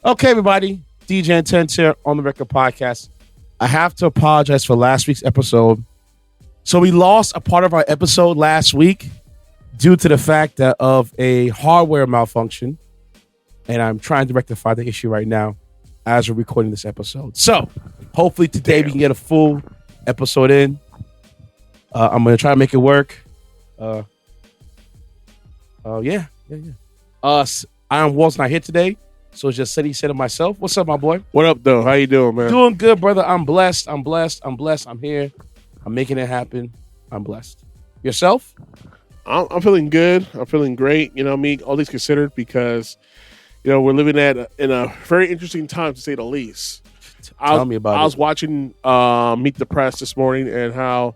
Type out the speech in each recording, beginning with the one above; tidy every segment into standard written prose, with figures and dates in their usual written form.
Okay, everybody. DJ Intence here on the Record Podcast. I have to apologize for last week's episode. So we lost a part of our episode last week due to the fact that of a hardware malfunction. And I'm trying to rectify the issue right now as we're recording this episode. So hopefully today we can get a full episode in. I'm going to try to make it work. Yeah. Iron Wall's not here today. So it's just Ceddy Ced and myself. What's up, my boy? What up, though? How you doing, man? Doing good, brother. I'm blessed. I'm here. I'm making it happen. I'm blessed. Yourself? I'm feeling good. I'm feeling great. You know, me, all these considered, because, you know, we're living in a very interesting time, to say the least. Tell me about it. I was watching Meet the Press this morning, and how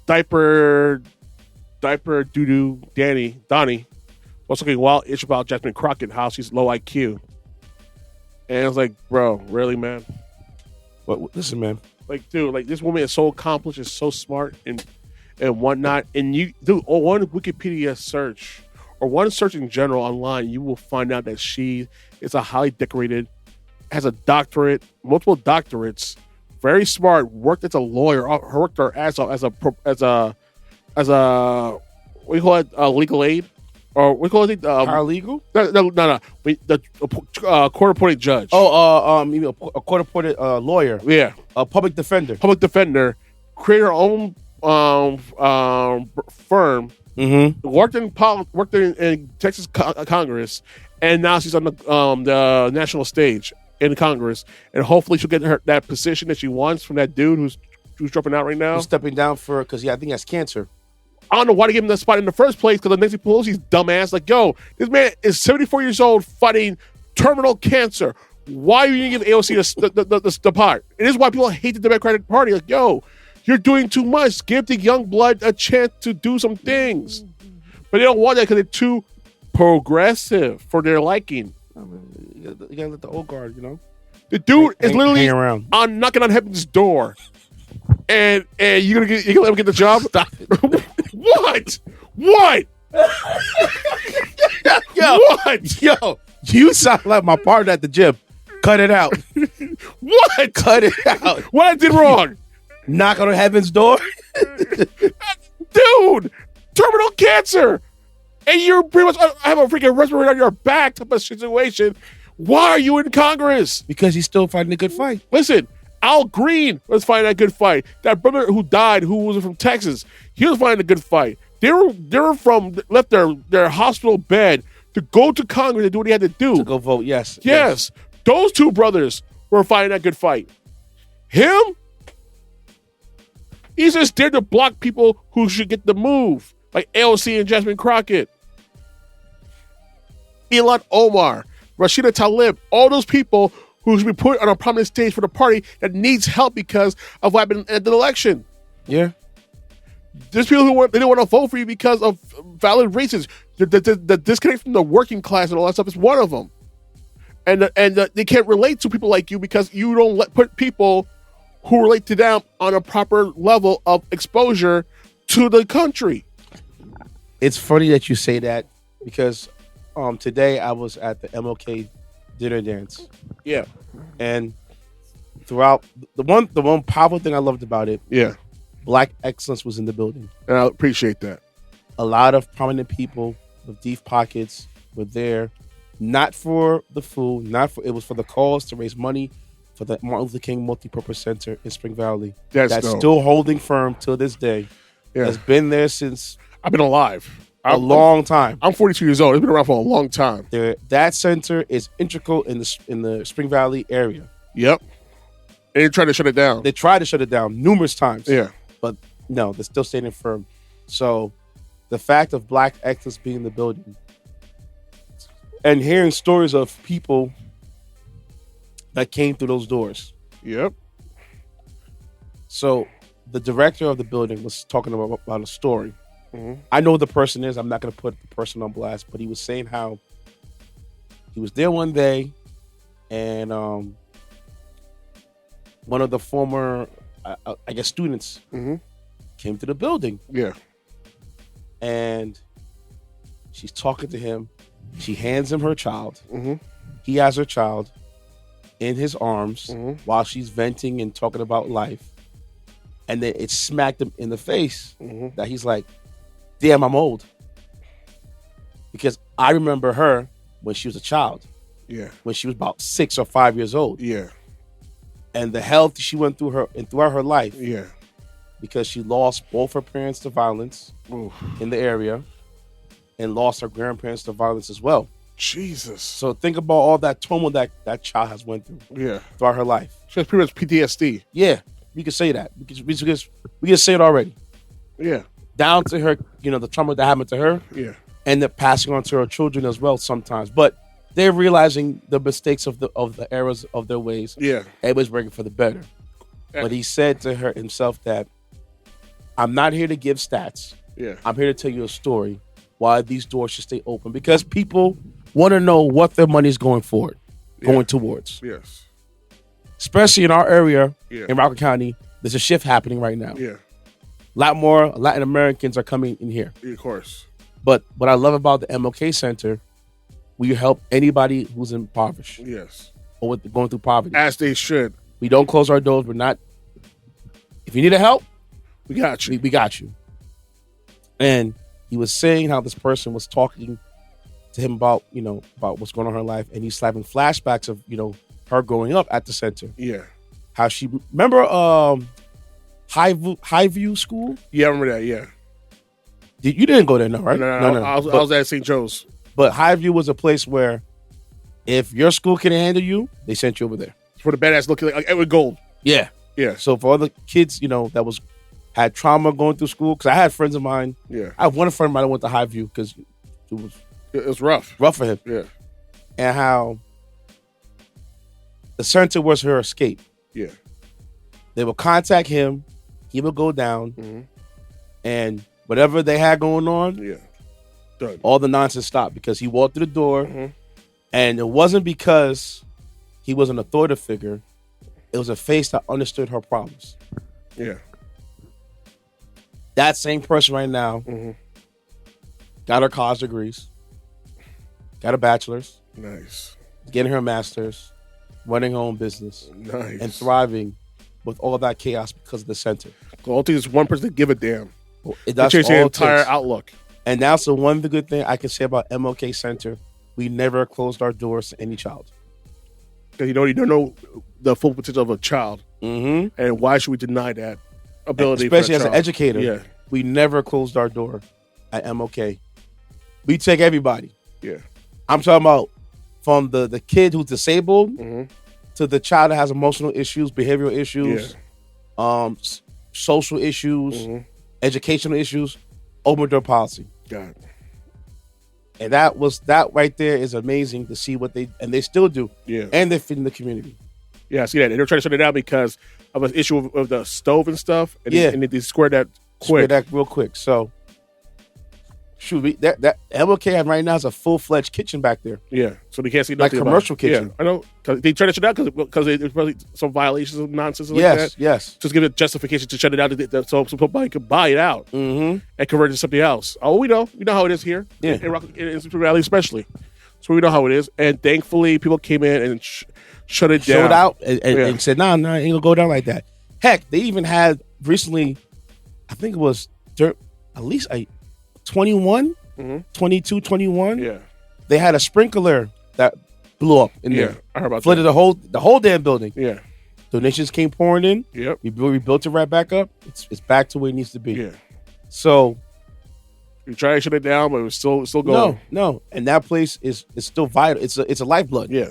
diaper doo-doo Donnie was talking wild ish about Jasmine Crockett, how she's low IQ. And I was like, bro, really, man? Listen, man. Like, dude, like, this woman is so accomplished, is so smart, and whatnot. And you, dude, on one Wikipedia search, or one search in general online, you will find out that she is a highly decorated, has a doctorate, multiple doctorates, very smart, worked as a lawyer, worked her ass off as a what do you call it, legal aid, or what do you call it, paralegal? No. The court-appointed judge. You know, a court-appointed lawyer. Yeah, a public defender. Created her own firm. Mm-hmm. Worked in Texas Congress, and now she's on the national stage in Congress, and hopefully she'll get that position that she wants from that dude who's dropping out right now. Who's stepping down because I think he has cancer. I don't know why they gave him that spot in the first place, because of Nancy Pelosi's dumbass. Like, yo, this man is 74 years old fighting terminal cancer. Why are you going to give AOC the part? It is why people hate the Democratic Party. Like, yo, you're doing too much. Give the young blood a chance to do some things. But they don't want that because they're too progressive for their liking. You gotta let the old guard, you know? The dude is literally hang around. on knocking on heaven's door. And you're gonna let him get the job? Stop it. What? Yo, you sound like my partner at the gym. Cut it out. What? Cut it out. What I did wrong? Knock on heaven's door. Dude, terminal cancer. And you're pretty much have a freaking respirator on your back type of situation. Why are you in Congress? Because he's still fighting a good fight. Listen, Al Green was fighting a good fight. That brother who died, who was from Texas, he was fighting a good fight. They were left their hospital bed to go to Congress and do what he had to do. To go vote, yes. Those two brothers were fighting a good fight. Him, he's just there to block people who should get the move, like AOC and Jasmine Crockett, Ilhan Omar, Rashida Tlaib, all those people who should be put on a prominent stage for the party that needs help because of what happened at the election. Yeah. There's people who they didn't want to vote for you because of valid reasons. The disconnect from the working class and all that stuff is one of them. And they can't relate to people like you because you don't put people who relate to them on a proper level of exposure to the country. It's funny that you say that because today I was at the MLK dinner dance. Yeah. And throughout the one powerful thing I loved about it, yeah, Black excellence was in the building. And I appreciate that. A lot of prominent people with deep pockets were there, not for the food, it was for the cause to raise money for the Martin Luther King Multipurpose Center in Spring Valley. That's still holding firm till this day. Yeah. Has been there since I've been alive. A long time. I'm 42 years old. It's been around for a long time. That center is integral in the Spring Valley area. Yep. And they tried to shut it down. They tried to shut it down numerous times. Yeah. But no, they're still standing firm. So the fact of Black excellence being in the building and hearing stories of people that came through those doors. Yep. So the director of the building was talking about a story. Mm-hmm. I know who the person is. I'm not going to put the person on blast, but he was saying how he was there one day and one of the former, I guess, students came to the building. Yeah. And she's talking to him She hands him her child. Mm-hmm. He has her child in his arms Mm-hmm. while she's venting and talking about life. And then it smacked him in the face that he's like, damn, I'm old. Because I remember her when she was a child. Yeah. When she was about 6 or 5 years old. Yeah. And the health she went through throughout her life. Yeah. Because she lost both her parents to violence in the area and lost her grandparents to violence as well. Jesus. So think about all that turmoil that child has went through throughout her life. She has pretty much PTSD. Yeah, we can say that. We can say it already. Yeah. Down to her, the trauma that happened to her. Yeah. And then passing on to her children as well sometimes. But they're realizing the mistakes of the errors of their ways. Yeah. Everybody's working for the better. Yeah. But he said to her himself that I'm not here to give stats. Yeah. I'm here to tell you a story why these doors should stay open. Because people want to know what their money is going towards. Yes. Especially in our area, Yeah. in Rockland County, there's a shift happening right now. Yeah. A lot more Latin Americans are coming in here. Of course. But what I love about the MLK Center, we help anybody who's impoverished. Yes. Or going through poverty. As they should. We don't close our doors. We're not. If you need help, we got you. We got you. And he was saying how this person was talking to him about what's going on in her life, and he's having flashbacks of her growing up at the center. Yeah. How she remember Highview School? Yeah, I remember that. Yeah. You didn't go there, no, right? No. I was at St. Joe's. But Highview was a place where if your school couldn't handle you, they sent you over there. For the badass looking like Edward Gold. Yeah. Yeah. So for other kids, that had trauma going through school, because I had friends of mine. Yeah. I have one friend of mine that went to Highview because it was rough. Rough for him. Yeah. And how the center was her escape. Yeah. They would contact him. He would go down. And whatever they had going on, done. All the nonsense stopped because he walked through the door. And it wasn't because he was an authoritative figure. It was a face that understood her problems. Yeah. That same person right now got her college degrees, got a bachelor's. Nice. Getting her master's, running her own business. Nice. And thriving with all that chaos because of the center. The whole thing is one person to give a damn. That's changed all the it entire takes. outlook. And that's the one good thing I can say about MLK Center. We never closed our doors to any child. Because you don't know the full potential of a child. And why should we deny that ability? Especially for as an educator. Yeah. We never closed our door at MLK. We take everybody. Yeah. I'm talking about from the kid who's disabled to the child that has emotional issues, behavioral issues, social issues, educational issues, open door policy. God. And that right there is amazing to see what they still do. Yeah. And they fit in the community. Yeah, I see that. And they're trying to shut it down because of an issue of the stove and stuff. And and they squared that quick. Squared that real quick. So shoot, that MLK right now is a full-fledged kitchen back there. Yeah, so they can't see like nothing commercial about kitchen. Yeah, I know. Cause they tried to shut it down because there's probably some violations of nonsense like that. Yes. Just give it justification to shut it down so somebody could buy it out and convert it to something else. Oh, we know how it is here. Yeah, in Super Valley especially. So we know how it is. And thankfully, people came in and shut it down. Showed out and said, no, it ain't gonna go down like that. Heck, they even had recently, I think it was at least 21. 22, 21. Yeah. They had a sprinkler that blew up in there. I heard about flooded that. the whole damn building. Yeah. Donations came pouring in. Yep. We built it right back up. It's back to where it needs to be. Yeah. So we tried to shut it down, but it was still going. No. And that place is still vital. It's a lifeblood. Yeah.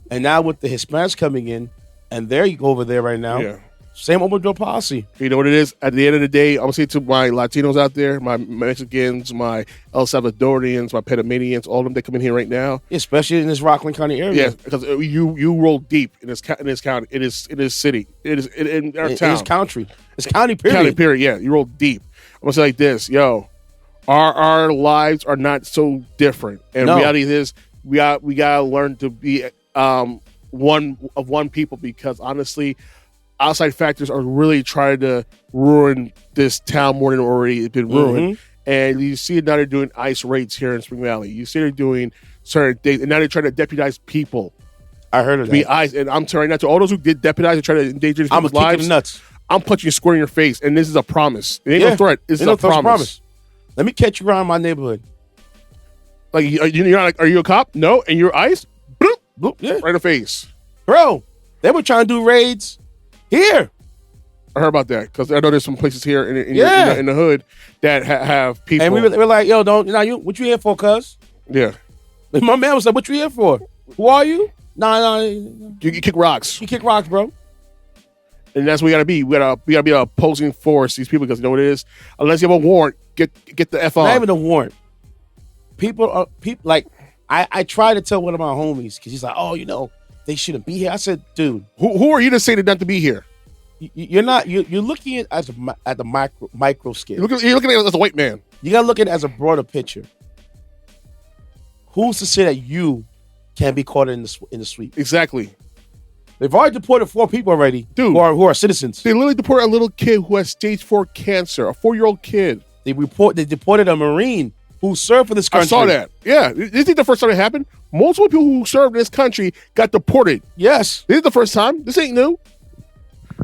And now with the Hispanics coming in, and there you go over there right now. Yeah. Same open door policy. You know what it is? At the end of the day, I'm going to say to my Latinos out there, my Mexicans, my El Salvadorians, my Panamanians, all of them that come in here right now. Especially in this Rockland County area. Yeah, because you roll deep in this county. It is city. It is in our town. It's country. It's county period. County period, yeah. You roll deep. I'm going to say like this, yo, our lives are not so different. And reality is we got to learn to be one people because honestly, outside factors are really trying to ruin this town more than already been ruined. And you see it now they're doing ICE raids here in Spring Valley. You see they're doing certain things, and now they're trying to deputize people. I heard of To be that. eyes, and I'm telling you now to all those who did deputize and try to endanger these I'm people's gonna kick lives. in the nuts. I'm punching you square in your face, and this is a promise. It ain't no threat. This is a promise. Let me catch you around my neighborhood. Like you're not like, are you a cop? No, and you're ICE. Bloop, Look, yeah, right in the face. bro. They were trying to do raids here. I heard about that because I know there's some places here in the hood that have people. And we were like, yo, don't, what you here for, cuz? Yeah. My man was like, what you here for? Who are you? Nah. You kick rocks. You kick rocks, bro. And that's what we gotta be. We gotta be an opposing force these people because you know what it is. Unless you have a warrant, get the F on. Not even a warrant. People like I try to tell one of my homies because he's like, oh, they shouldn't be here. I said, dude, who are you to say they're not to be here? You're not. You're looking at at the micro scale. You're looking at it as a white man. You gotta look at it as a broader picture. Who's to say that you can't be caught in the sweep? Exactly. They've already deported 4 people already, dude, who are citizens. They literally deported a little kid who has stage 4 cancer, a 4-year-old kid. They deported a Marine who served for this country. I saw that. Yeah, this is the first time it happened. Multiple people who served in this country got deported. Yes, this is the first time. This ain't new.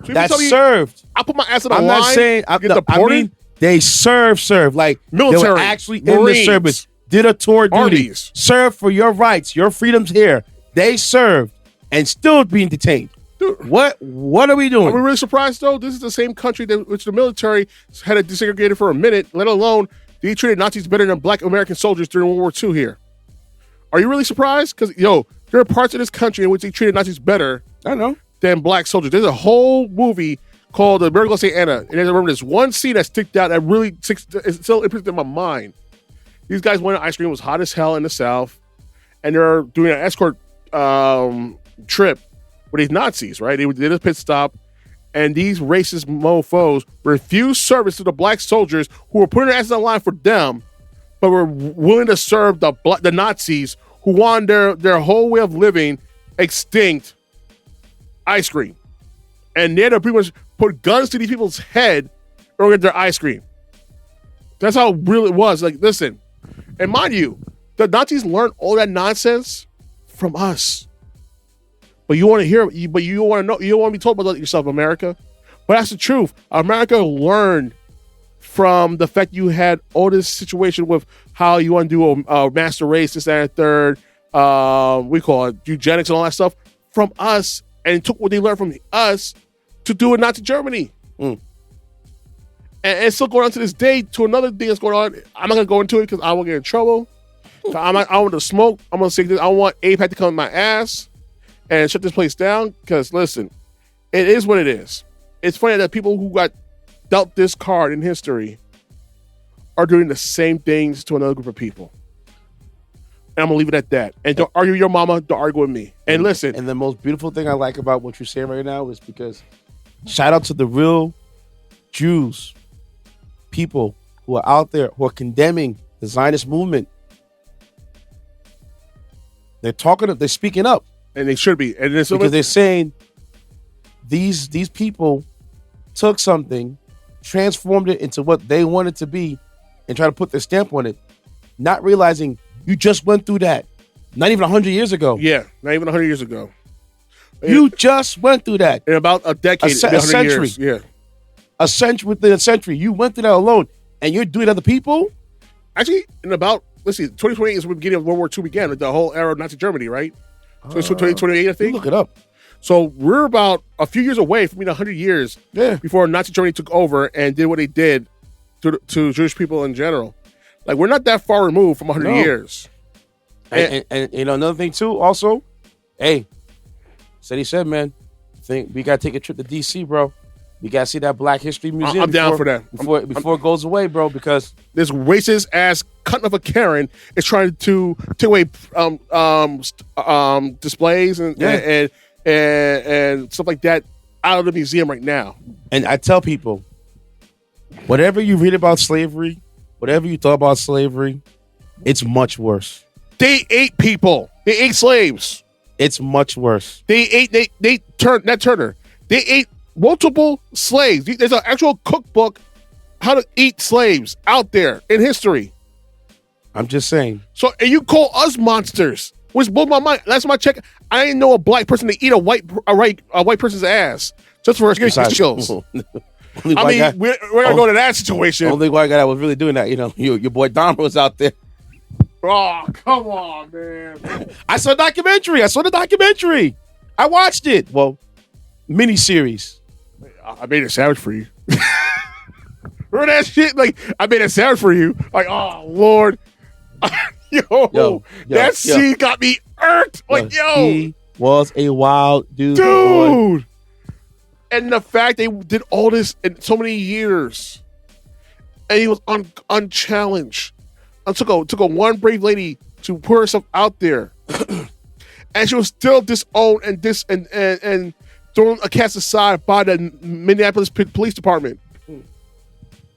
So that served. I put my ass on the I'm line. not saying get deported. I mean, they served like military, they were actually Marines, in the service, did a tour duty, armies. Served for your rights, your freedoms here. They served and still being detained. Dude, what are we doing? Are we really surprised though? This is the same country which the military had it desegregated for a minute, let alone they treated Nazis better than black American soldiers during World War II here. Are you really surprised? Because, there are parts of this country in which they treated Nazis better than black soldiers. There's a whole movie called The Miracle of St. Anna. And I remember this one scene that sticked out that really is still imprinted in my mind. These guys went on ice cream. It was hot as hell in the South. And they're doing an escort trip with these Nazis, right? They did a pit stop. And these racist mofos refused service to the black soldiers who were putting their asses on the line for them, but were willing to serve the Nazis who wanted their whole way of living extinct ice cream. And they had to pretty much put guns to these people's head or get their ice cream. That's how real it was. Like, listen, and mind you, the Nazis learned all that nonsense from us. But you want to hear, but you want to know, you don't want to be told about yourself, America. But that's the truth. America learned from the fact you had all this situation with how you want to do a master race, this, that, and third, we call it eugenics and all that stuff from us, and took what they learned from us to do it Nazi Germany. And it's still going on to this day to another thing that's going on. I'm not going to go into it because I won't get in trouble. I want to smoke. I'm going to say this. I want APAC to come in my ass and shut this place down because, listen, it is what it is. It's funny that people who got dealt this card in history are doing the same things to another group of people. And I'm going to leave it at that. And don't argue with your mama. Don't argue with me. And listen. And the most beautiful thing I like about what you're saying right now is because shout out to the real Jews, people who are out there who are condemning the Zionist movement. They're speaking up. And they should be. And because they're saying these people took something, transformed it into what they wanted to be, and try to put their stamp on it, not realizing you just went through that. Not even 100 years ago. Yeah, not even 100 years ago. You just went through that. In about a decade, a century. Years. Yeah. A century within a century. You went through that alone, and you're doing other people? Actually, in about, let's see, 2028 is when the beginning of World War II began, like the whole era of Nazi Germany, right? So it's 2028, I think. Look it up. So we're about a few years away from 100 years before Nazi Germany took over and did what they did to Jewish people in general. Like, we're not that far removed from 100 years. And another thing, too, also, hey, Ceddy Ced, man, we got to take a trip to D.C., bro. We got to see that Black History Museum. I'm down for that. Before it goes away, bro, because this racist-ass cunt of a Karen is trying to take away displays and stuff like that out of the museum right now. And I tell people, whatever you read about slavery, whatever you thought about slavery, it's much worse. They ate people. They ate slaves. It's much worse. They ate multiple slaves. There's an actual cookbook how to eat slaves out there in history. I'm just saying. So, and you call us monsters, which blew my mind. Last time I checked, I didn't know a black person to eat a white person's ass just for security skills. I mean, we're gonna go to that situation. Only white guy that was really doing that, your boy Dahmer was out there. Oh, come on, man! I saw the documentary. I watched it. Well, miniseries. I made a sandwich for you. Remember that shit? Like, I made a sandwich for you. Like, oh Lord, that scene got me irked. Like, he was a wild dude. Dude. And the fact they did all this in so many years, and he was unchallenged. It took a one brave lady to put herself out there, and she was still disowned and thrown a cast aside by the Minneapolis Police Department.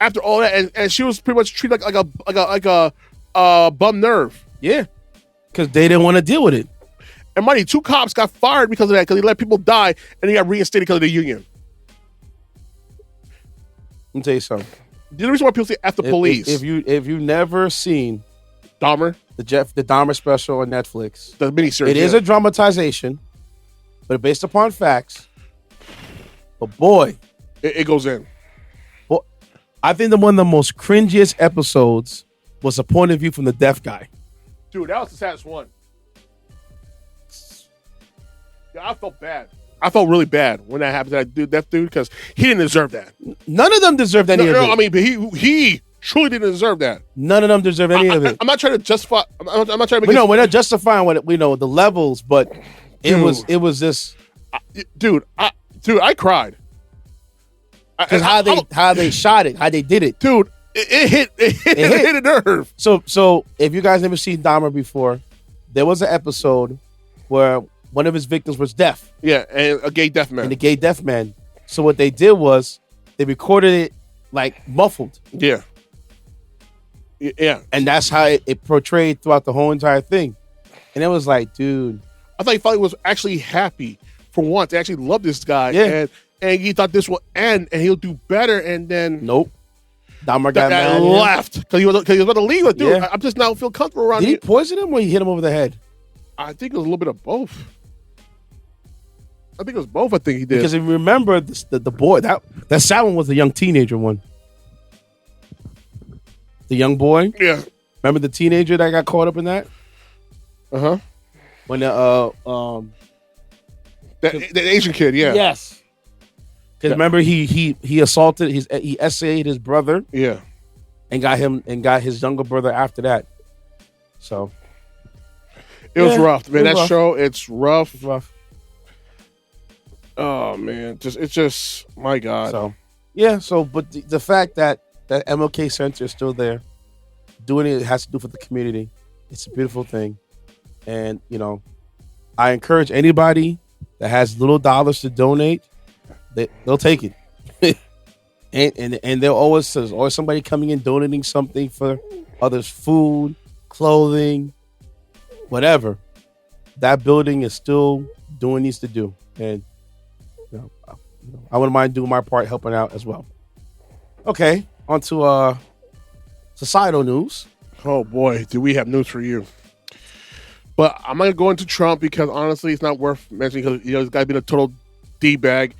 After all that, and she was pretty much treated like a bum nerve. Yeah, because they didn't want to deal with it. And money, 2 cops got fired because of that, because they let people die, and they got reinstated because of the union. Let me tell you something. The reason why people say F the police. If you've never seen Dahmer, the Dahmer special on Netflix, the miniseries, it is a dramatization, but based upon facts. But boy, it goes in. Well, I think one of the most cringiest episodes was a point of view from the deaf guy. Dude, that was the saddest one. Yeah, I felt bad. I felt really bad when that happened to that deaf dude, because he didn't deserve that. None of them deserved any of it. I mean, but he truly didn't deserve that. None of them deserve any of it. I'm not trying to justify. I'm not trying to. We're not justifying what we know the levels, but it was this. Dude, I cried. Because how they shot it, how they did it, dude. It hit a nerve. So if you guys never seen Dahmer before, there was an episode where one of his victims was deaf. Yeah, and a gay deaf man. And a gay deaf man. So what they did was they recorded it like muffled. Yeah. Yeah. And that's how it portrayed throughout the whole entire thing. And it was like, dude. I thought he finally was actually happy for once. He actually loved this guy. Yeah. And he thought this will end and he'll do better. And then. Nope. Dahmer got mad. Left. Because he was about to leave. Dude, Yeah. I'm just now feel comfortable around Did he poison him or he hit him over the head? I think it was a little bit of both. I think it was both. I think he did. Because if you remember the boy, that one was the young teenager one. The young boy. Yeah. Remember the teenager that got caught up in that? Uh-huh. When the Asian kid, yeah. Yes. Because remember he assaulted he essayed his brother. Yeah. And got his younger brother after that. So it was rough, man. That show, it's rough. It's rough. Oh man, it's just my God. So yeah, but the fact that MLK Center is still there, doing it has to do for the community. It's a beautiful thing, and I encourage anybody that has little dollars to donate, they'll take it, and there's always somebody coming in donating something for others, food, clothing, whatever. That building is still doing what it needs to do, and I wouldn't mind doing my part, helping out as well. Okay, on to societal news. Oh boy, do we have news for you. But I'm not going to go into Trump because honestly, it's not worth mentioning because this guy's been a total D-bag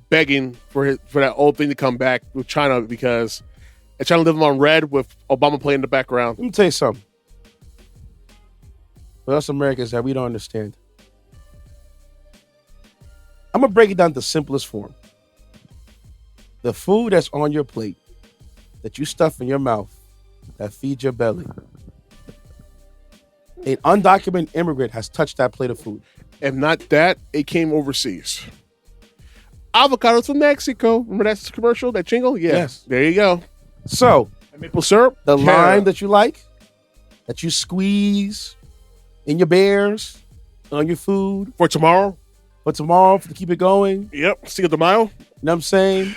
begging for that old thing to come back with China because they're trying to live him on red with Obama playing in the background. Let me tell you something. For us Americans that we don't understand. I'm going to break it down to the simplest form. The food that's on your plate, that you stuff in your mouth, that feeds your belly, an undocumented immigrant has touched that plate of food. If not that, it came overseas. Avocados from Mexico. Remember that commercial, that jingle? Yeah. Yes. There you go. So, maple syrup, the lime that you like, that you squeeze in your bears, on your food. For tomorrow, to keep it going. Yep. Cinco de Mayo. You know what I'm saying?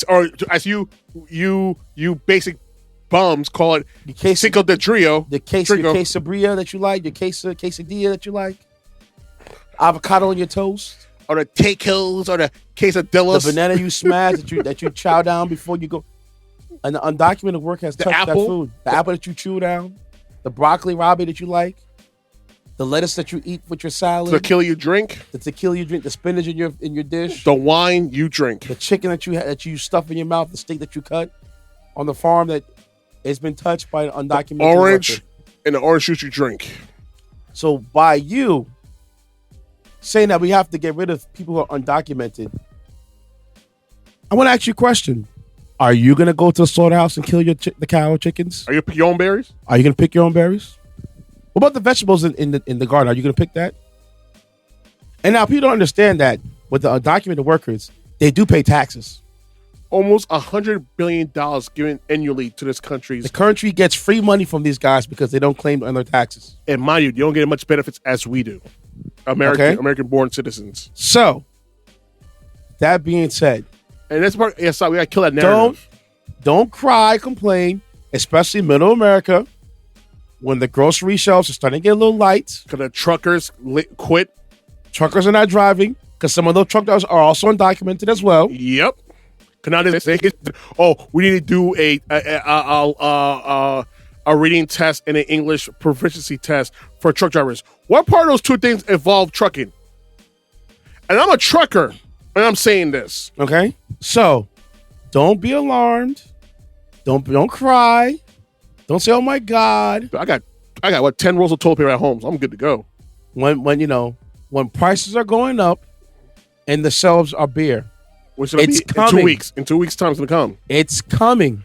Or as you basic bums call it, Cinco de Trio. Your quesabria that you like, your quesadilla that you like, avocado on your toast, or the tacos, or the quesadillas, the banana you smash that you chow down before you go. And the undocumented work has touched that food. The apple that you chew down. the broccoli rabe that you like, the lettuce that you eat with your salad, The tequila you drink, the tequila you drink, the spinach in your dish, the wine you drink, the chicken that you stuff in your mouth, the steak that you cut on the farm that has been touched by an undocumented orange, worker. and the orange juice you drink. So by you saying that we have to get rid of people who are undocumented, I want to ask you a question. Are you going to go to the slaughterhouse and kill the cow or chickens? Are you pick your own berries? Are you going to pick your own berries? What about the vegetables in the garden? Are you going to pick that? And now people don't understand that with the undocumented workers, they do pay taxes. Almost $100 billion given annually to this country. The country gets free money from these guys because they don't claim on their taxes. And mind you don't get as much benefits as we do. American-born citizens. So, that being said, and that's part. Yeah, sorry, we gotta kill that narrative. Don't cry, complain, especially middle America, when the grocery shelves are starting to get a little light. Because the truckers quit. Truckers are not driving because some of those truck drivers are also undocumented as well. Yep. Now they say, oh, we need to do a reading test and an English proficiency test for truck drivers. What part of those two things involve trucking? And I'm a trucker, and I'm saying this. Okay, so don't be alarmed. Don't cry. Don't say, "Oh my God." I got what 10 rolls of toilet paper at home, so I'm good to go. When prices are going up, and the shelves are bare. Which is it's be coming. In 2 weeks. In 2 weeks' time, it's going to come. It's coming.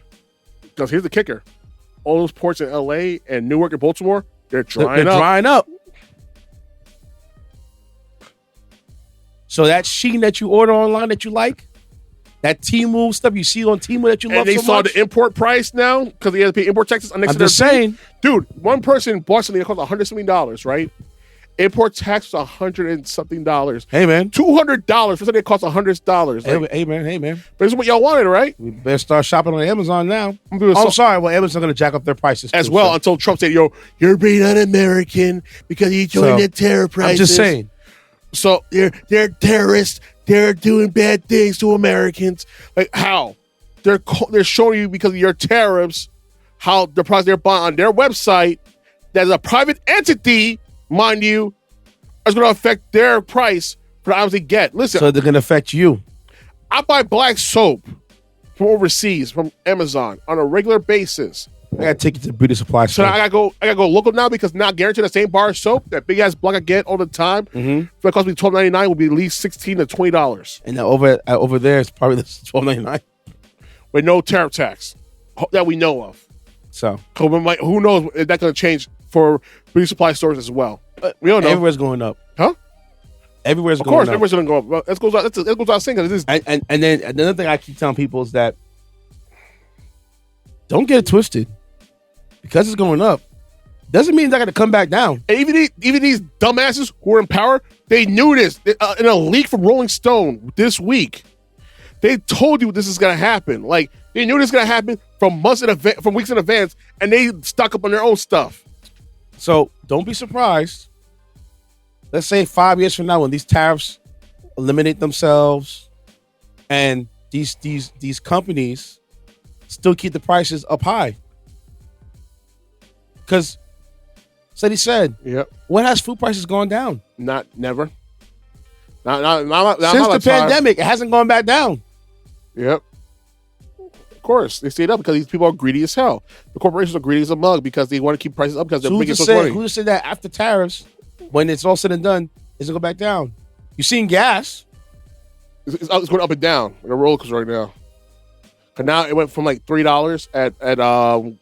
Because here's the kicker. All those ports in L.A. and Newark and Baltimore, they're drying up. So that sheen that you order online that you like, that Temu stuff you see on Temu that you love so much. And they saw the import price now because they had to pay import taxes on next I'm just saying. Dude, one person bought something that cost $170, right? Import tax was $100 and something. Hey, man. $200 for something that costs $100. Like, hey, man. But this is what y'all wanted, right? We better start shopping on Amazon now. I'm sorry. Well, Amazon's going to jack up their prices as well until Trump said, "Yo, you're being un-American because you joined the terror prices." I'm just saying. So they're terrorists. They're doing bad things to Americans. Like how? They're showing you because of your tariffs how the price they're buying on their website that is a private entity. Mind you, is going to affect their price for the items they get. Listen. So they're going to affect you. I buy black soap from overseas, from Amazon, on a regular basis. I got to take it to the beauty supply store. So I gotta go local now because now guaranteed the same bar of soap, that big ass block I get all the time, if it costs me $12.99, will be at least $16 to $20. And now over there, it's probably $12.99 with no tariff tax that we know of. So who knows if that's going to change for beauty supply stores as well. We don't know. Everywhere's going up. Huh? Everywhere's going up. Of course, everywhere's going to go up. Well, that goes out saying because and then another thing I keep telling people is that don't get it twisted. Because it's going up doesn't mean they're going to come back down. And even these dumbasses who are in power, they knew this in a leak from Rolling Stone this week. They told you this is going to happen. Like they knew this was going to happen from weeks in advance, and they stock up on their own stuff. So don't be surprised. Let's say 5 years from now, when these tariffs eliminate themselves, and these companies still keep the prices up high. Because Ceddy Ced, when has food prices gone down? Never. Since the pandemic, it hasn't gone back down. Yep. Of course, they stayed up because these people are greedy as hell. The corporations are greedy as a mug because they want to keep prices up because they're making so much money. Who just said that after tariffs, when it's all said and done, it's going to go back down? You've seen gas. It's going up and down like a roller coaster right now. Because now it went from like $3 at when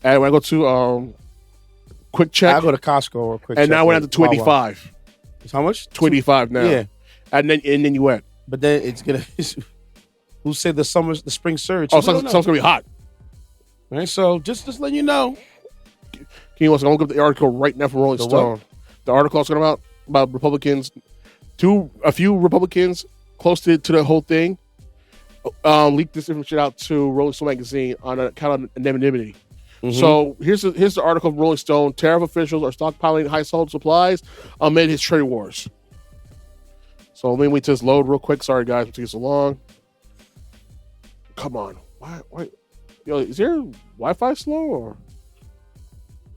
I go to Quick Check. I go to Costco or Quick Check. And now it went down to $2.85. It's how much? $2.85 now. Yeah. And then you went. But then it's gonna. Who said the spring surge? Oh, summer's gonna be hot. Right. So just letting you know. Can you look up the article right now from Rolling Stone? What? The article I was talking about Republicans. A few Republicans close to the whole thing leaked this information out to Rolling Stone magazine on account of anonymity. Mm-hmm. So here's the article from Rolling Stone. Tariff officials are stockpiling household supplies amid his trade wars. So let me wait till this load real quick. Sorry guys, it took so long. Come on. Why? Yo, is your Wi-Fi slow or?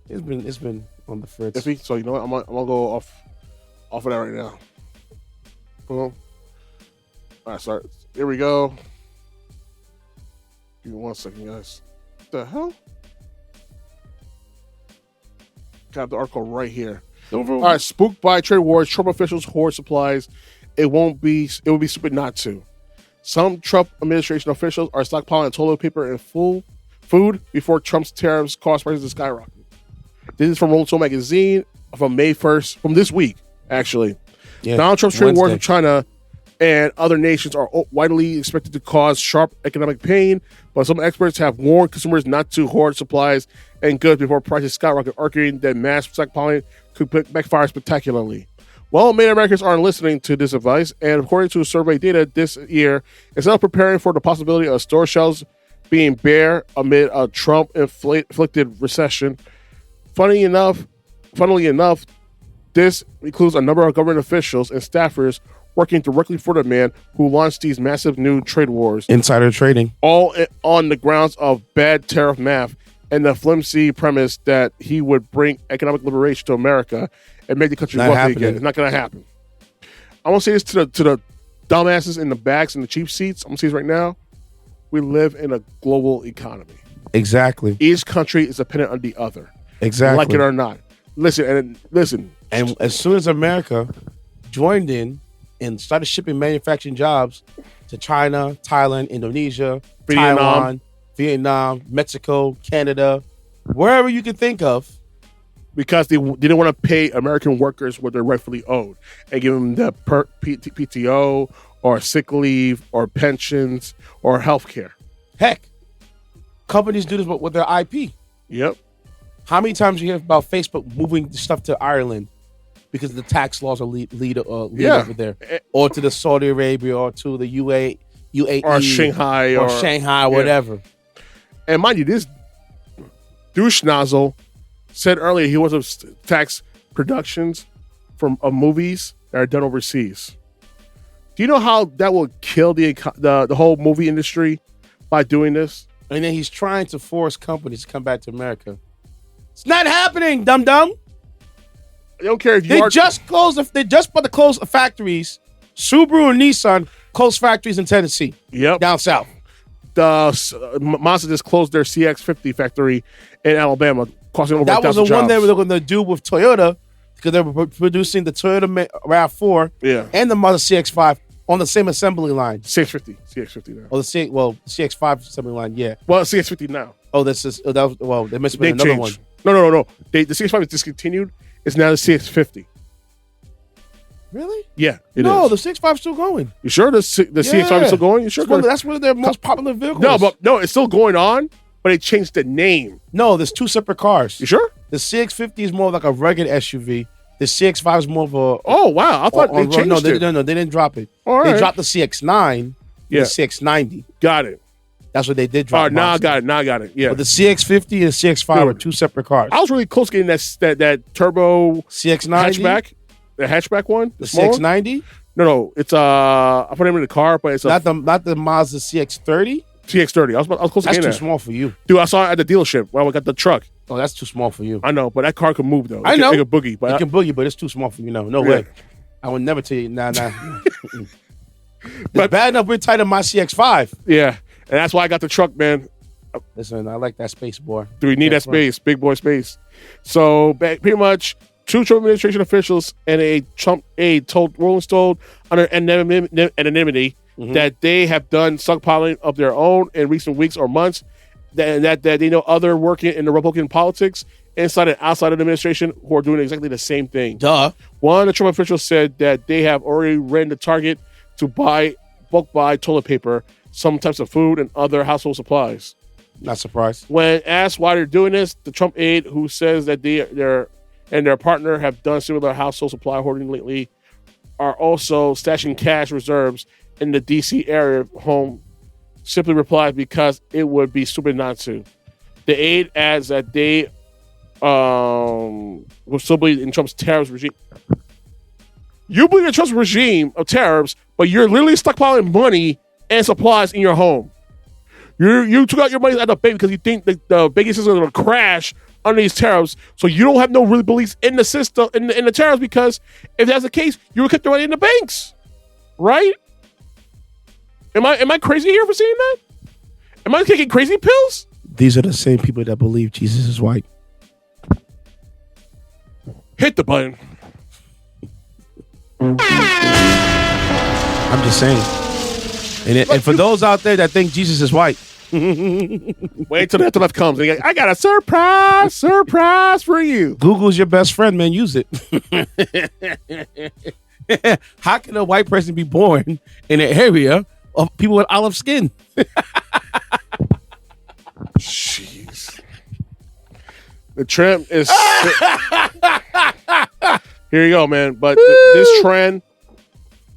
It's been on the fritz. Iffy. So you know what? I'm gonna go off of that right now. Well, all right, start. Here we go. Give me 1 second, guys. What the hell? Got the article right here. All right, spooked by trade wars, Trump officials hoard supplies. It would be stupid not to. Some Trump administration officials are stockpiling toilet paper and food before Trump's tariffs cause prices to skyrocket. This is from Rolling Stone magazine from May 1st, from this week, actually. Yeah, Donald Trump's trade wars with China and other nations are widely expected to cause sharp economic pain, but some experts have warned consumers not to hoard supplies and goods before prices skyrocket, arguing that mass stockpiling could backfire spectacularly. Well, many Americans aren't listening to this advice, and according to survey data this year, instead of preparing for the possibility of store shelves being bare amid a Trump-inflicted recession, funnily enough, this includes a number of government officials and staffers working directly for the man who launched these massive new trade wars. Insider trading. All on the grounds of bad tariff math and the flimsy premise that he would bring economic liberation to America and make the country wealthy again. It's not going to happen. I'm going to say this to the dumbasses in the backs and the cheap seats. I'm going to say this right now. We live in a global economy. Exactly. Each country is dependent on the other. Exactly. Like it or not. Listen. And as soon as America joined in and started shipping manufacturing jobs to China, Thailand, Indonesia, Taiwan, Vietnam, Mexico, Canada, wherever you can think of. Because they didn't want to pay American workers what they're rightfully owed and give them the PTO or sick leave or pensions or health care. Heck, companies do this with their IP. Yep. How many times you hear about Facebook moving stuff to Ireland because the tax laws are lead over there, or to the Saudi Arabia, or to the UAE, or Shanghai, or whatever. And mind you, this douche nozzle said earlier he wants to tax productions from movies that are done overseas. Do you know how that will kill the whole movie industry by doing this? And then he's trying to force companies to come back to America. It's not happening, dum-dum. I don't care if they just about to close factories. Subaru and Nissan closed factories in Tennessee. Yep. Down south. The Mazda just closed their CX-50 factory in Alabama, costing over 1,000 jobs. That was the one they were going to do with Toyota because they were producing the Toyota RAV4 and the Mazda CX-5 on the same assembly line. CX-50 now. Oh, CX-5 assembly line, yeah. Well, CX-50 now. Oh, they must have been another one. No. The CX-5 is discontinued. It's now the CX-50. Really? Yeah, it is. No, the CX-5 is still going. You sure the CX-5 is still going? You sure? That's one of their most popular vehicles. No, it's still going on, but they changed the name. No, there's two separate cars. You sure? The CX-50 is more like a rugged SUV. The CX-5 is more of a... Oh, wow. I thought they changed it. No, they didn't drop it. All right. They dropped the CX-9 the CX-90. Got it. That's what they did drop. All right, now I got it. Yeah. But the CX-50 and the CX-5 were two separate cars. I was really close getting that turbo CX-90 hatchback. The hatchback one? The CX-90? No. It's I put him in the car, but it's not the Mazda CX-30? CX-30. I was close to getting that. That's too small for you. Dude, I saw it at the dealership while I got the truck. Oh, that's too small for you. I know, but that car can move though. I know. It can boogie. But it can boogie, but it's too small for you. No way. I would never tell you. Nah. But bad enough we're tight on my CX-5. Yeah, and that's why I got the truck, man. Listen, I like that space, boy. Do we need that space? Big boy space. So pretty much, two Trump administration officials and a Trump aide told Rolling Stone under anonymity that they have done stockpiling of their own in recent weeks or months. That they know other working in the Republican politics inside and outside of the administration who are doing exactly the same thing. Duh. One of the Trump officials said that they have already ran the target to bulk buy toilet paper, some types of food, and other household supplies. Not surprised. When asked why they're doing this, the Trump aide, who says that their partner have done similar household supply hoarding lately, are also stashing cash reserves in the D.C. area home, simply replied because it would be stupid not to. The aide adds that they will still believe in Trump's tariffs regime. You believe in Trump's regime of tariffs, but you're literally stockpiling money and supplies in your home. You took out your money at the bank because you think that the banking system is going to crash under these tariffs, so you don't have no real beliefs in the system, in the tariffs, because if that's the case, you would keep the money in the banks, right? Am I crazy here for saying that? Am I taking crazy pills? These are the same people that believe Jesus is white. Hit the button. I'm just saying. And for those out there that think Jesus is white, wait till the afterlife comes. And I got a surprise for you. Google's your best friend, man. Use it. How can a white person be born in an area of people with olive skin? Jeez. The trend is... Here you go, man. But this trend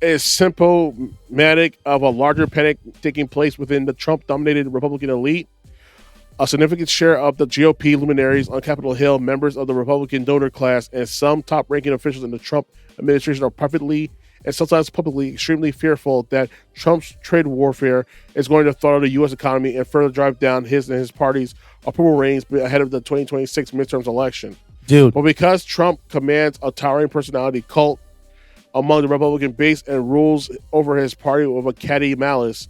is symptomatic of a larger panic taking place within the Trump-dominated Republican elite. A significant share of the GOP luminaries on Capitol Hill, members of the Republican donor class, and some top-ranking officials in the Trump administration are privately and sometimes publicly extremely fearful that Trump's trade warfare is going to throttle the U.S. economy and further drive down his and his party's approval ratings ahead of the 2026 midterms election. Dude. But because Trump commands a towering personality cult among the Republican base and rules over his party with a catty malice,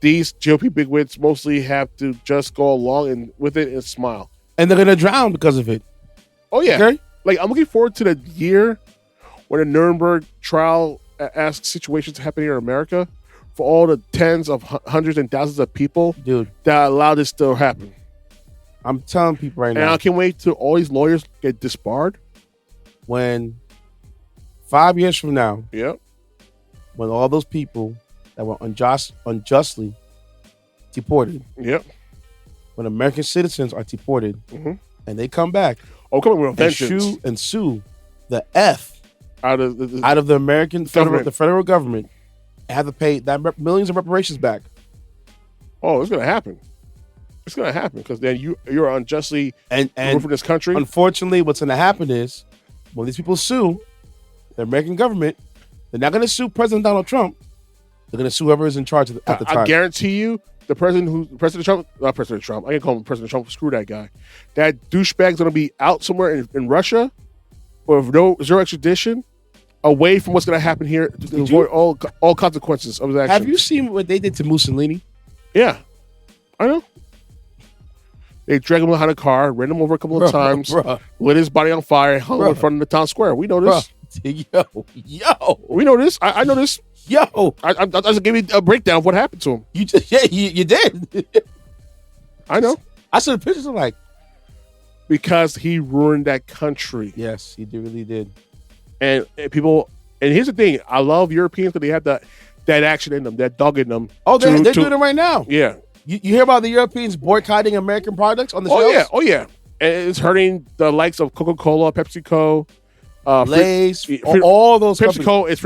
these GOP bigwigs mostly have to just go along with it and smile. And they're going to drown because of it. Oh, yeah. Okay? Like, I'm looking forward to the year when the Nuremberg trial asks situations happen here in America for all the tens of hundreds and thousands of people, dude, that allow this to happen. I'm telling people right now. And I can't wait till all these lawyers get disbarred. When 5 years from now, yep, when all those people that were unjustly deported, yep, when American citizens are deported, and they come back, coming with vengeance and sue the F out of the American federal government, and have to pay that millions of reparations back. Oh, it's gonna happen. It's gonna happen because then you're unjustly removed from this country. Unfortunately, what's gonna happen is when these people sue the American government, they're not gonna sue President Donald Trump. They're gonna sue whoever is in charge at the time. I guarantee you, President Trump, I can call him President Trump. Screw that guy. That douchebag's gonna be out somewhere in Russia with zero extradition, away from what's gonna happen here to avoid all consequences of his actions. Have you seen what they did to Mussolini? Yeah, I know. They dragged him behind a car, ran him over a couple of times, lit his body on fire, and hung him in front of the town square. We know this. Yo. We know this. I know this. Yo. I just gave you a breakdown of what happened to him. You did. I know. I saw the pictures. I'm like, because he ruined that country. Yes, he really did. And people. And here's the thing: I love Europeans because they have that action in them, that dog in them. Oh, they're doing it right now. Yeah. You hear about the Europeans boycotting American products on the shelves? Oh yeah. And it's hurting the likes of Coca-Cola, PepsiCo, Lay's, all those PepsiCo, it's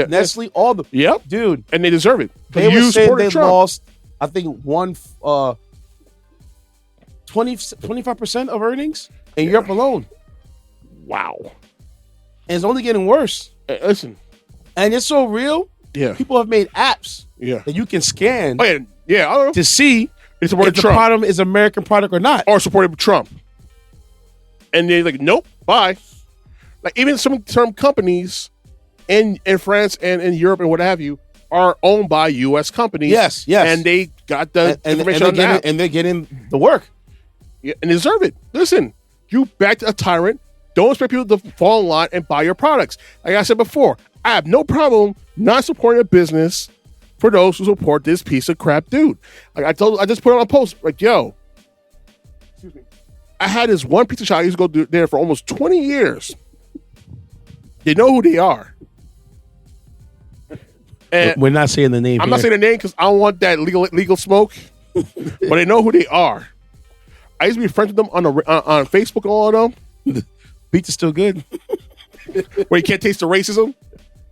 Nestle, all the dude, and they deserve it. They would say they lost, I think 25% of earnings in Europe alone. Wow, and it's only getting worse. Listen, and it's so real. Yeah, people have made apps that you can scan. Oh, yeah, I don't know. To see if the Trump. product is American product or not, or supporting Trump. And they're like, nope, bye. Like even some companies in France and in Europe and what have you are owned by U.S. companies. Yes, and they got the information on that, and they're getting the work. Yeah, and deserve it. Listen, you backed a tyrant. Don't expect people to fall in line and buy your products. Like I said before, I have no problem not supporting a business for those who support this piece of crap dude. Like I just put on a post, like, yo, excuse me, I had this one pizza shop I used to go there for almost 20 years. They know who they are. And we're not saying the name. I'm not saying the name because I don't want that legal smoke, but they know who they are. I used to be friends with them on Facebook and all of them. The pizza's still good. Where you can't taste the racism?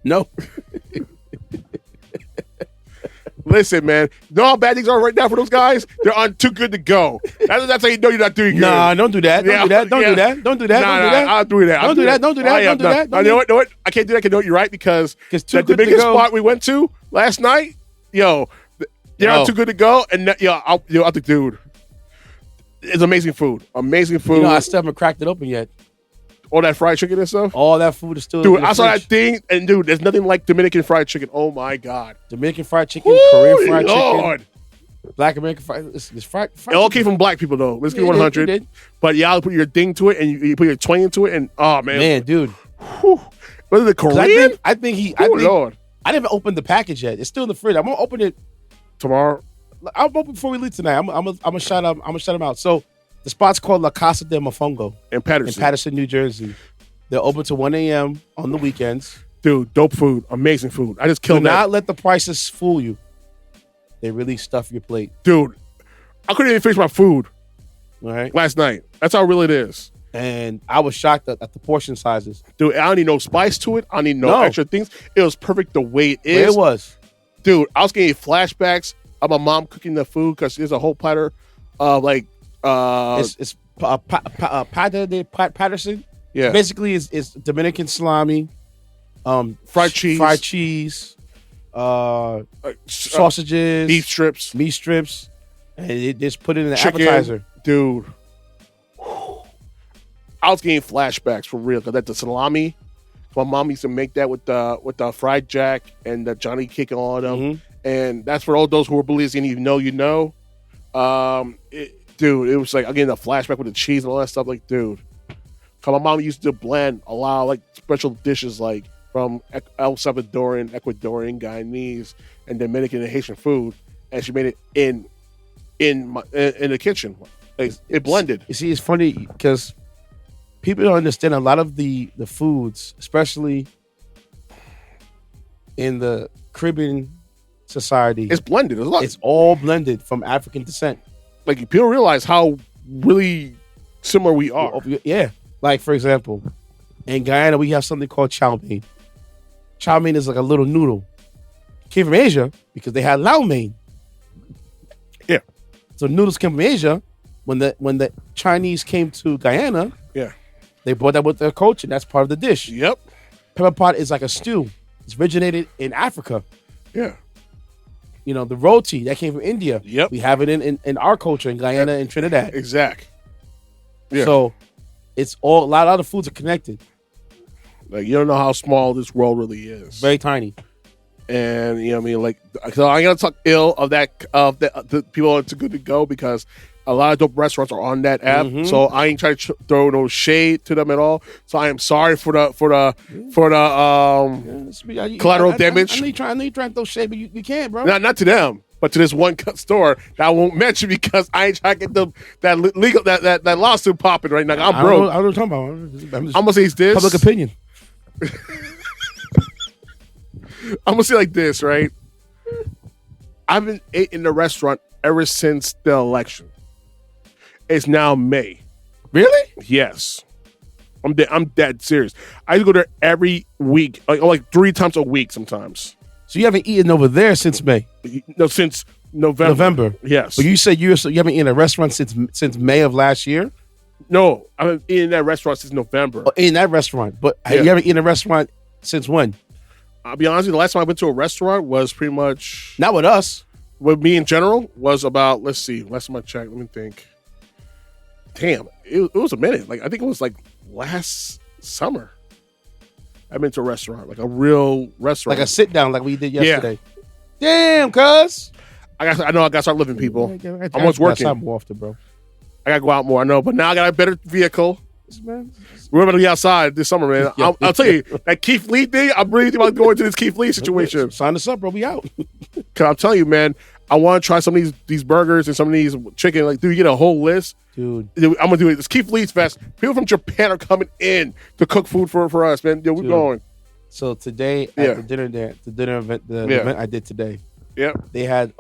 No. Listen, man. You know how bad things are right now for those guys? They're on Too Good to Go. That's how you know you're not doing good. Nah, don't do that. Don't do that. Don't do that. Don't do that. I'll do that. Don't do that. Don't do that. Don't do that. You know what? I can't do that. I know you're right because the biggest spot we went to last night, they're on Too Good to Go, and I think, dude, It's amazing food. Amazing food. You know, I still haven't cracked it open yet. All that fried chicken and stuff. All that food is still. Dude, in the I saw fridge. that thing, and dude, there's nothing like Dominican fried chicken. Oh my god. Dominican fried chicken, Woo, Korean fried Lord. chicken, Black American fried. It's fried. It all came from black people though. Let's be Yeah, 100. it did. But y'all put your ding to it, and you put your twang into it, and oh man, Man, dude. Whew. Was it the 'Cause Korean? I think Oh Lord. I didn't even open the package yet. It's still in the fridge. I'm gonna open it. Tomorrow. I'll open before we leave tonight. I'm gonna shout them out. So the spot's called La Casa de Mofongo And Paterson. in Paterson, New Jersey. They're open to 1 a.m. on the weekends. Dude, dope food. Amazing food. I just Do killed that. not let the prices fool you. They really stuff your plate. Dude, I couldn't even finish my food All right. last night. That's how real it is. And I was shocked at the portion sizes. Dude, I don't need no spice to it. I don't need no No. extra things. It was perfect the way it Where is. it was. Dude, I was getting flashbacks of my mom cooking the food because there's a whole platter of like, It's Paterson. yeah, Basically, it's Dominican salami, fried cheese, sausages, beef strips, meat strips, and they just put it in the chicken. appetizer. Dude, I was getting flashbacks for real because that the salami. My mom used to make that with the fried jack and the Johnny cake and all of them. Mhm. And that's for all those who are believers and you know. Dude, it was like again the flashback with the cheese and all that stuff. Like, dude, 'cause my mom used to blend a lot of like special dishes like from El Salvadorian, Ecuadorian, Guyanese, and Dominican and Haitian food, and she made it in the kitchen. Like, it blended. You see, it's funny because people don't understand a lot of the foods, especially in the Caribbean society. It's blended. It's all blended from African descent. Like people realize how really similar we are. Yeah. Like, for example, in Guyana, we have something called chow mein. Chow mein is like a little noodle. Came from Asia because they had lao mein. Yeah. So noodles came from Asia. When the Chinese came to Guyana, Yeah. they brought that with their culture. That's part of the dish. Yep. Pepper pot is like a stew. It's originated in Africa. Yeah. You know, the roti that came from India. Yep. We have it in our culture in Guyana and Trinidad. Exact. Yeah. So it's all a lot of foods are connected. Like, you don't know how small this world really is. Very tiny. And you know what I mean? Like, so I'm gonna talk ill of the people that's good to go because a lot of dope restaurants are on that app. Mhm. So I ain't trying to throw no shade to them at all. So I am sorry for the collateral damage. I know you trying to throw shade, but you can't, bro. Not to them, but to this one store that I won't mention because I ain't trying to get that lawsuit popping right now. I'm broke. I don't know what I'm talking about. I'm gonna say it's this Public opinion. I'm gonna say like this, right? I've been in the restaurant ever since the election. It's now May. Really? Yes, I'm dead serious. I used to go there every week, like 3 times a week sometimes. So you haven't eaten over there since May? No, since November. November. Yes. But you said you haven't eaten a restaurant since May of last year? No, I've been in that restaurant since November. Oh, in that restaurant. But Yeah. you haven't eaten a restaurant since when? I'll be honest with you, the last time I went to a restaurant was pretty much, Not with us. with me in general, was about, let's see, last time I checked, let me think. Damn, it was a minute. Like, I think it was like last summer. I've been to a restaurant, like a real restaurant. Like a sit down like we did yesterday. Damn, cuz. I know I got to start living, people. I'm almost working. I'm more often, bro. I got to go out more, I know. But now I got a better vehicle. Man, We're going to be outside this summer, man. Yeah. I'll tell you, that Keith Lee thing, I'm really thinking about going to this Keith Lee situation. sign us up, bro. We out. Because I'm telling you, man, I want to try some of these burgers and some of these chicken. Like, dude, you get a whole list. Dude. I'm going to do it. It's Keith Lee's Fest. People from Japan are coming in to cook food for us, man. Yo, we're Dude. going. So today Yeah. at the dinner event, the Yeah. event I did today, Yep. they had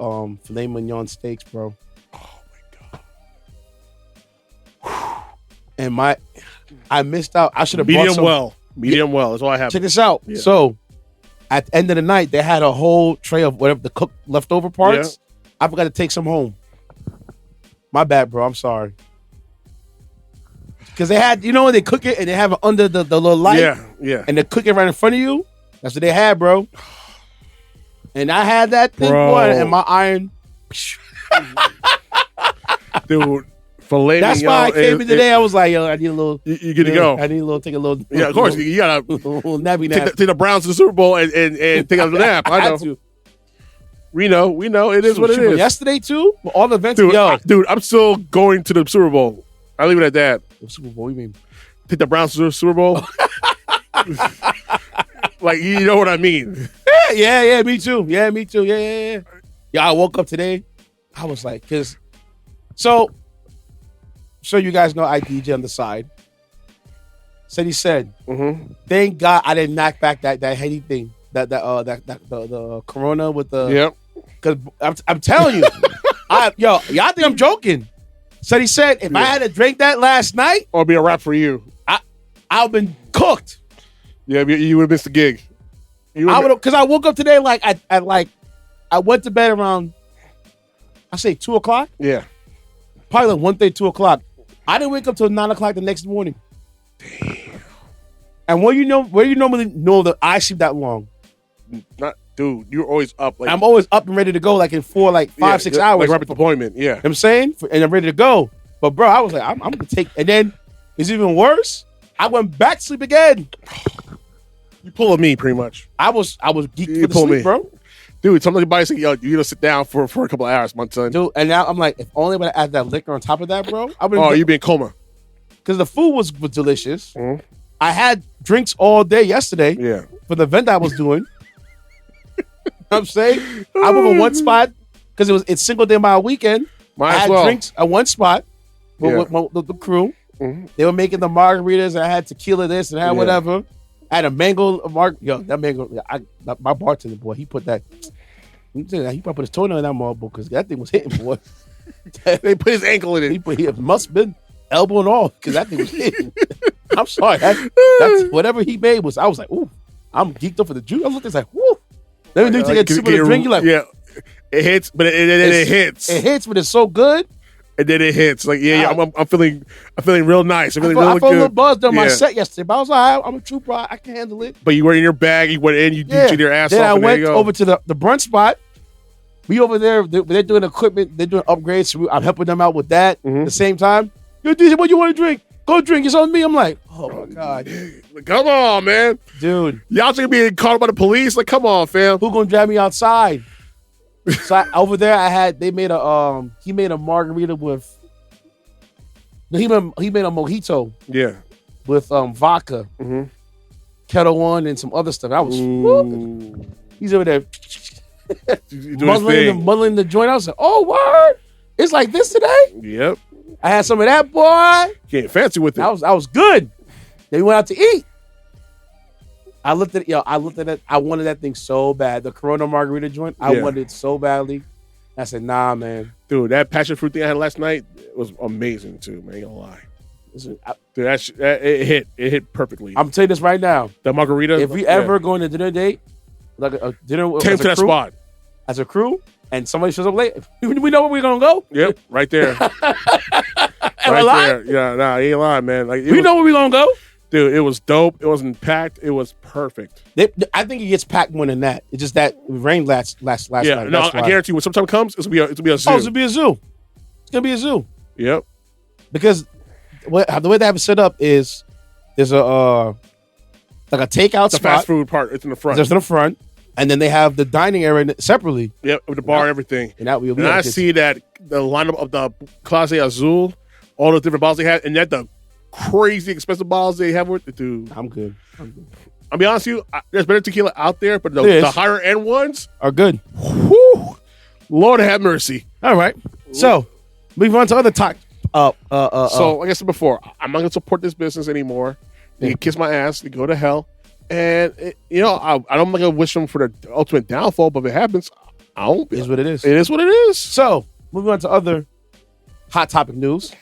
filet mignon steaks, bro. Oh, my God. And I missed out. I should have bought Medium some. well. Medium well. That's all I have. Check this out. Yeah. So at the end of the night, they had a whole tray of whatever the cooked leftover parts. I forgot to take some home. My bad, bro. I'm sorry. Because they had, when they cook it and they have it under the little light. Yeah. And they cook it right in front of you. That's what they had, bro. And I had that thing, Bro. boy, and my iron. Dude, filet That's mignon why I came in today. I was like, yo, I need a little. You get to go. I need take a little. Yeah, of course. You got to little nappy nap. take the Browns to the Super Bowl and take a nap. I know. We know. It is what it is. Yesterday, too? All the events. Dude, I'm still going to the Super Bowl. I'll leave it at that. Super Bowl, what do you mean? Take the Browns to the Super Bowl. Like, you know what I mean. Yeah, me too. Yeah. Yeah, I woke up today. I was like, so you guys know I DJ on the side. Ceddy Ced. Mm-hmm. Thank God I didn't knock back that heady thing. The Corona with the. Yep. Because I'm telling you, y'all think I'm joking. Ceddy Ced, if I had to drink that last night, or be a wrap for you, I've been cooked. Yeah, you would have missed the gig. Because I woke up today I went to bed around, I say 2:00. Yeah, probably like 1:30, 2:00. I didn't wake up till 9:00 the next morning. Damn. And where you normally know that I sleep that long? Not, dude. You're always up. Like, I'm always up and ready to go, like in 5, 6 hours. Like rapid deployment. Yeah, you know what I'm saying, and I'm ready to go. But bro, I was like, I'm gonna take. And then it's even worse. I went back to sleep again. You pulling me pretty much. I was geeked for the sleep, bro. Dude, somebody say, yo, you gonna sit down for a couple of hours, my son. Dude, and now I'm like, if only when I add that liquor on top of that, bro. You be in coma. Because the food was delicious. Mm-hmm. I had drinks all day yesterday. Yeah. For the event I was doing. You know what I'm saying? I went to one spot because it's single day my weekend. I had drinks at one spot with the crew. Mm-hmm. They were making the margaritas, and I had tequila this and I had whatever. I had a mango that mango. My bartender boy, he put that. He probably put his toenail in that marble because that thing was hitting, boy. They put his ankle in it. He must have been elbow and all because that thing was hitting. I'm sorry. That's whatever he made was. I was like, ooh, I'm geeked up for the juice. I looked at like, woo. Then you take a sip of the drink, you're like, yeah, it hits, but it hits. It hits, but it's so good. And then it hits. Like, I'm feeling real nice. I felt a little buzzed on my set yesterday, but I was like, I'm a trooper. I can handle it. But you were in your bag. You went in. You cheated your ass then off. Then I went over to the brunch spot. We over there. They're doing equipment. They're doing upgrades. So I'm helping them out with that. At the same time, yo, DJ, what you want to drink? Go drink. It's on me. I'm like, oh my God. Come on, man. Dude. Y'all gonna be caught by the police? Like, come on, fam. Who gonna drive me outside? So over there, he made a margarita with. He made a mojito. Yeah. With vodka, Kettle One, and some other stuff. I was. He's over there muddling the joint. I was like, oh, word. It's like this today? Yep. I had some of that, boy. Getting fancy with it. I was good. Then we went out to eat. I looked at it. I wanted that thing so bad. The Corona margarita joint. I wanted it so badly. I said, nah, man. Dude, that passion fruit thing I had last night was amazing too, man. I ain't gonna lie. Dude, it hit perfectly. I'm telling you this right now. The margarita. If we ever go on a dinner date, like a dinner take to that spot as a crew, and somebody shows up late, we know where we're gonna go. Yep, right there. right there. Yeah, nah, you ain't lying, man. Like, we know where we're gonna go. Dude, it was dope. It wasn't packed. It was perfect. I think it gets packed more than that. It's just that it rained last night. Yeah, no, I guarantee you, when sometime comes, it's gonna be a zoo. Oh, it's gonna be a zoo. It's gonna be a zoo. Yep. Because the way they have it set up is there's a like a takeout spot. Fast food part. It's in the front. It's in the front, and then they have the dining area separately. Yep, with the bar and everything. And I see that the lineup of the Casa Azul, all the different bottles they had, and that the crazy expensive bottles they have with it, dude. I'm good. I'll be honest with you, there's better tequila out there, but the higher end ones are good. Whew, Lord have mercy. All right. So move on to other talk. So like I said before, I'm not gonna support this business anymore. They can kiss my ass. They go to hell. And I'm not gonna wish them for the ultimate downfall, but if it happens, I won't. It is what it is. It is what it is. So moving on to other hot topic news.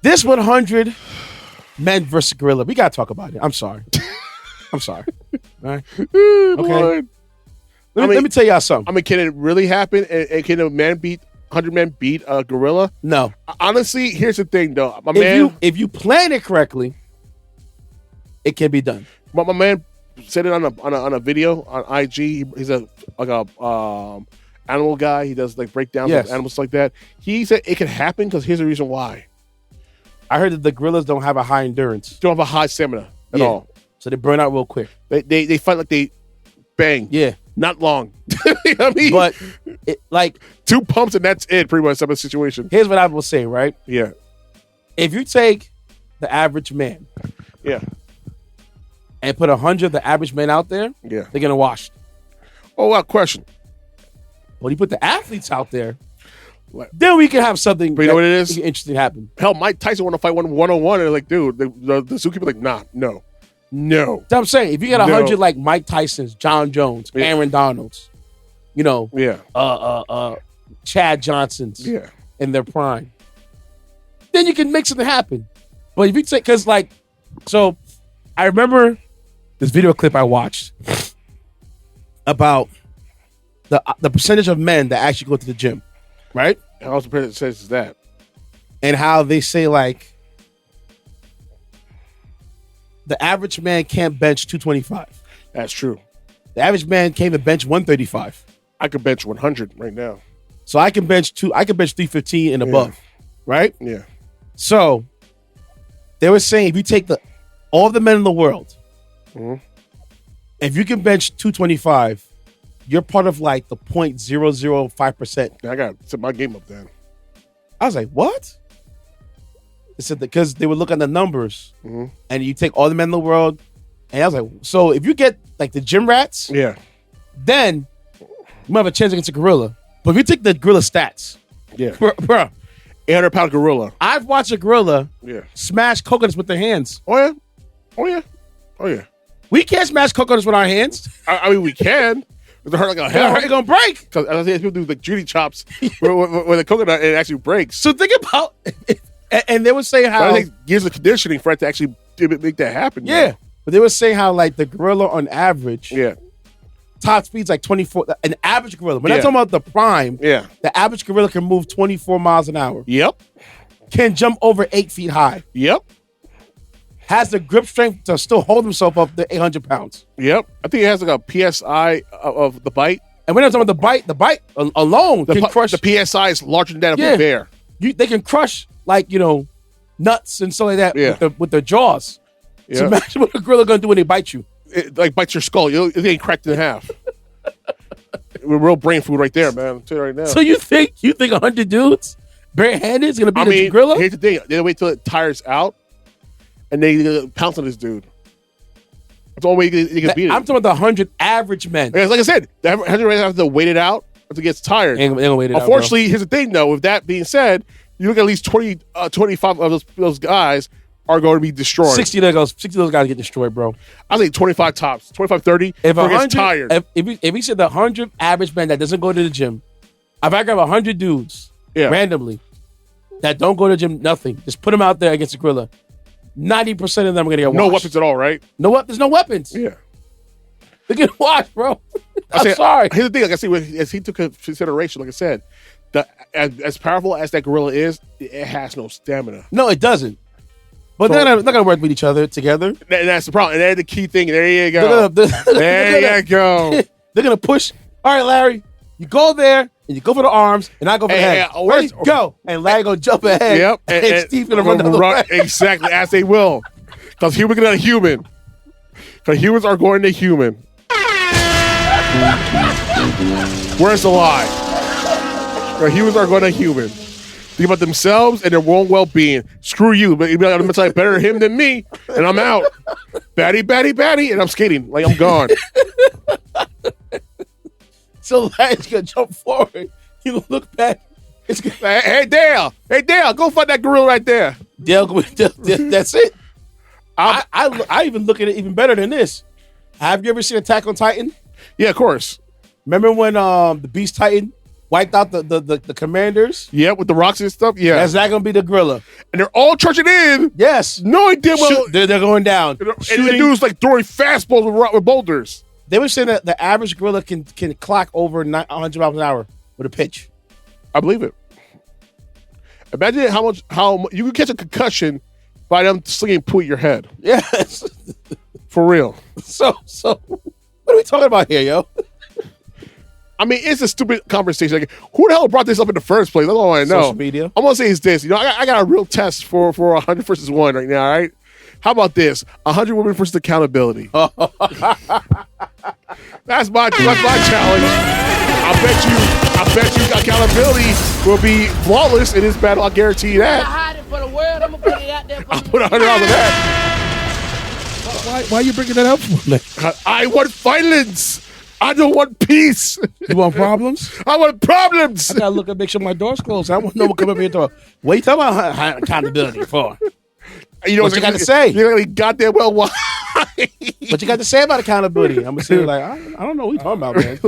This 100 men versus gorilla. We gotta talk about it. I'm sorry. All right. Okay. Let me tell y'all something. I mean, can it really happen? And can a man 100 men beat a gorilla? No. Honestly, here's the thing, though. If you plan it correctly, it can be done. My man said it on a video on IG. He's a animal guy. He does like breakdowns of animals like that. He said it could happen because here's the reason why. I heard that the gorillas don't have a high endurance. Don't have a high stamina at all. So they burn out real quick. They fight like they bang. Yeah. Not long. You know what I mean? But like 2 pumps and that's it, pretty much some of the situation. Here's what I will say, right? Yeah. If you take the average man and put 100 of the average men out there, they're gonna wash. Oh wow, question. When you put the athletes out there, then we can have something. But you know what it is? Interesting happen. Hell, Mike Tyson want to fight 1-on-1, and they're like, dude, the zookeeper like, nah, no. That's what I'm saying. If you got 100 like Mike Tyson's, John Jones, Aaron Donalds, you know, Chad Johnsons, in their prime, then you can make something happen. But if you take, because like, so I remember this video clip I watched about the percentage of men that actually go to the gym, right? How the percentage is that? And how they say like the average man can't bench 225. That's true. The average man can't even bench 135. I could bench 100 right now. So I can bench 315 and above, right? Yeah. So they were saying if you take all the men in the world, if you can bench 225, you're part of like the 0.005%. I got to set my game up then. I was like, what? They said because they would look at the numbers and you take all the men in the world. And I was like, so if you get like the gym rats, then you might have a chance against a gorilla. But if you take the gorilla stats, bro, 800-pound gorilla. I've watched a gorilla smash coconuts with their hands. Oh yeah. We can't smash coconuts with our hands. I mean, we can. It hurt like a hell. It's gonna break. Because as I say, people do like Judy chops with a coconut, it actually breaks. So think about, and they would say how I think years of conditioning for it to actually make that happen. Yeah, but they would say how like the gorilla on average, top speed's like 24. An average gorilla. We're not talking about the prime. Yeah, the average gorilla can move 24 miles an hour. Yep. Can jump over 8 feet high. Yep. Has the grip strength to still hold himself up to 800 pounds. Yep. I think it has like a PSI of the bite. And we're not talking about the bite. The bite alone can crush. The PSI is larger than that of a bear. They can crush like, nuts and stuff like that with their jaws. Yeah. So imagine what a gorilla gonna do when they bite you. It like bites your skull. It ain't cracked in half. We're real brain food right there, man. I'm telling you right now. So you think 100 dudes barehanded is gonna beat a gorilla? Here's the thing. They wait till it tires out. And they pounce on this dude. That's the only way you can beat it. I'm talking about the 100 average men. Like I said, the 100 men have to wait it out until it gets tired. They ain't gonna wait it Unfortunately, here's the thing, though. With that being said, you look at least 25 of those guys are going to be destroyed. 60 of those guys get destroyed, bro. I think 25 tops, 25, 30. If 100 gets tired. If we said the 100 average men that doesn't go to the gym, if I grab 100 dudes randomly that don't go to the gym, nothing, just put them out there against a gorilla. 90% of them are gonna get washed. No weapons at all, right? There's no weapons. Yeah, they get washed, bro. I'm sorry. Here's the thing, like I say, as he took into consideration, like I said, as powerful as that gorilla is, it has no stamina. No, it doesn't. But they're not gonna work with each other together. And that's the problem. And that's the key thing. There you go. There you go. They're gonna push. All right, Larry, you go there. And you go for the arms, and I go for the head. Let's go. And Larry gonna jump ahead. Yep. And Steve's gonna run down the way. Exactly, as they will. Because humans are human. Because humans are going to human. Where's the lie? Because humans are going to human. Think about themselves and their own well-being. Screw you. But I'm going to tell you better him than me, and I'm out. Batty, and I'm skating. Like I'm gone. So Larry's gonna jump forward. You gonna look back. It's gonna, hey Dale, go fight that gorilla right there. Dale, that's it. I even look at it even better than this. Have you ever seen Attack on Titan? Yeah, of course. Remember when the Beast Titan wiped out the commanders? Yeah, with the rocks and stuff. Yeah, that's not gonna be the gorilla. And they're all charging in. Yes. No idea. They're going down. And the dude's like throwing fastballs with boulders. They were saying that the average gorilla can clock over 100 miles an hour with a pitch. I believe it. Imagine how you can catch a concussion by them slinging poo at your head. Yes. For real. So what are we talking about here, yo? I mean, it's a stupid conversation. Like, who the hell brought this up in the first place? That's all I know. Social media. I'm gonna say is this. You know, I got a real test for 100 versus 1 right now. All right. How about this? 100 women versus accountability. That's my challenge. I bet you accountability will be flawless in this battle. I guarantee you that. I hide it for the world. I'm gonna put it out there. I'll put $100 on that. Why are you bringing that up for me? I want violence. I don't want peace. You want problems? I want problems. I gotta look and make sure my door's closed. I want no one come up here and talk. What you talking about accountability for? You know what you got to say? You really goddamn well why. What you got to say about accountability? I'm gonna say like I don't know what you talking about, man.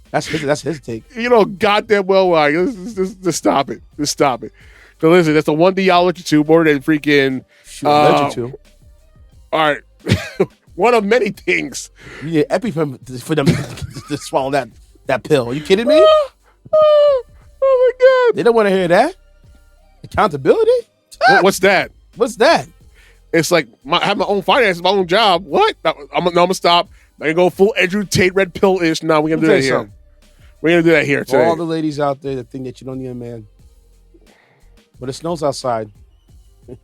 That's his take. You know goddamn well why. Just stop it. Just stop it. So listen, that's the one thing y'all allergic to more than freaking. Allergic to. All right. One of many things. You need EpiPen for them to swallow that pill. Are you kidding me? Oh my god! They don't want to hear that. Accountability? What's that? What's that? It's like I have my own finances, my own job. What? I'm gonna stop. I'm gonna go full Andrew Tate red pill ish. Now we're gonna do that here. Something. We're gonna do that here For today. all the ladies out there that think that you don't need a man, but it snows outside. You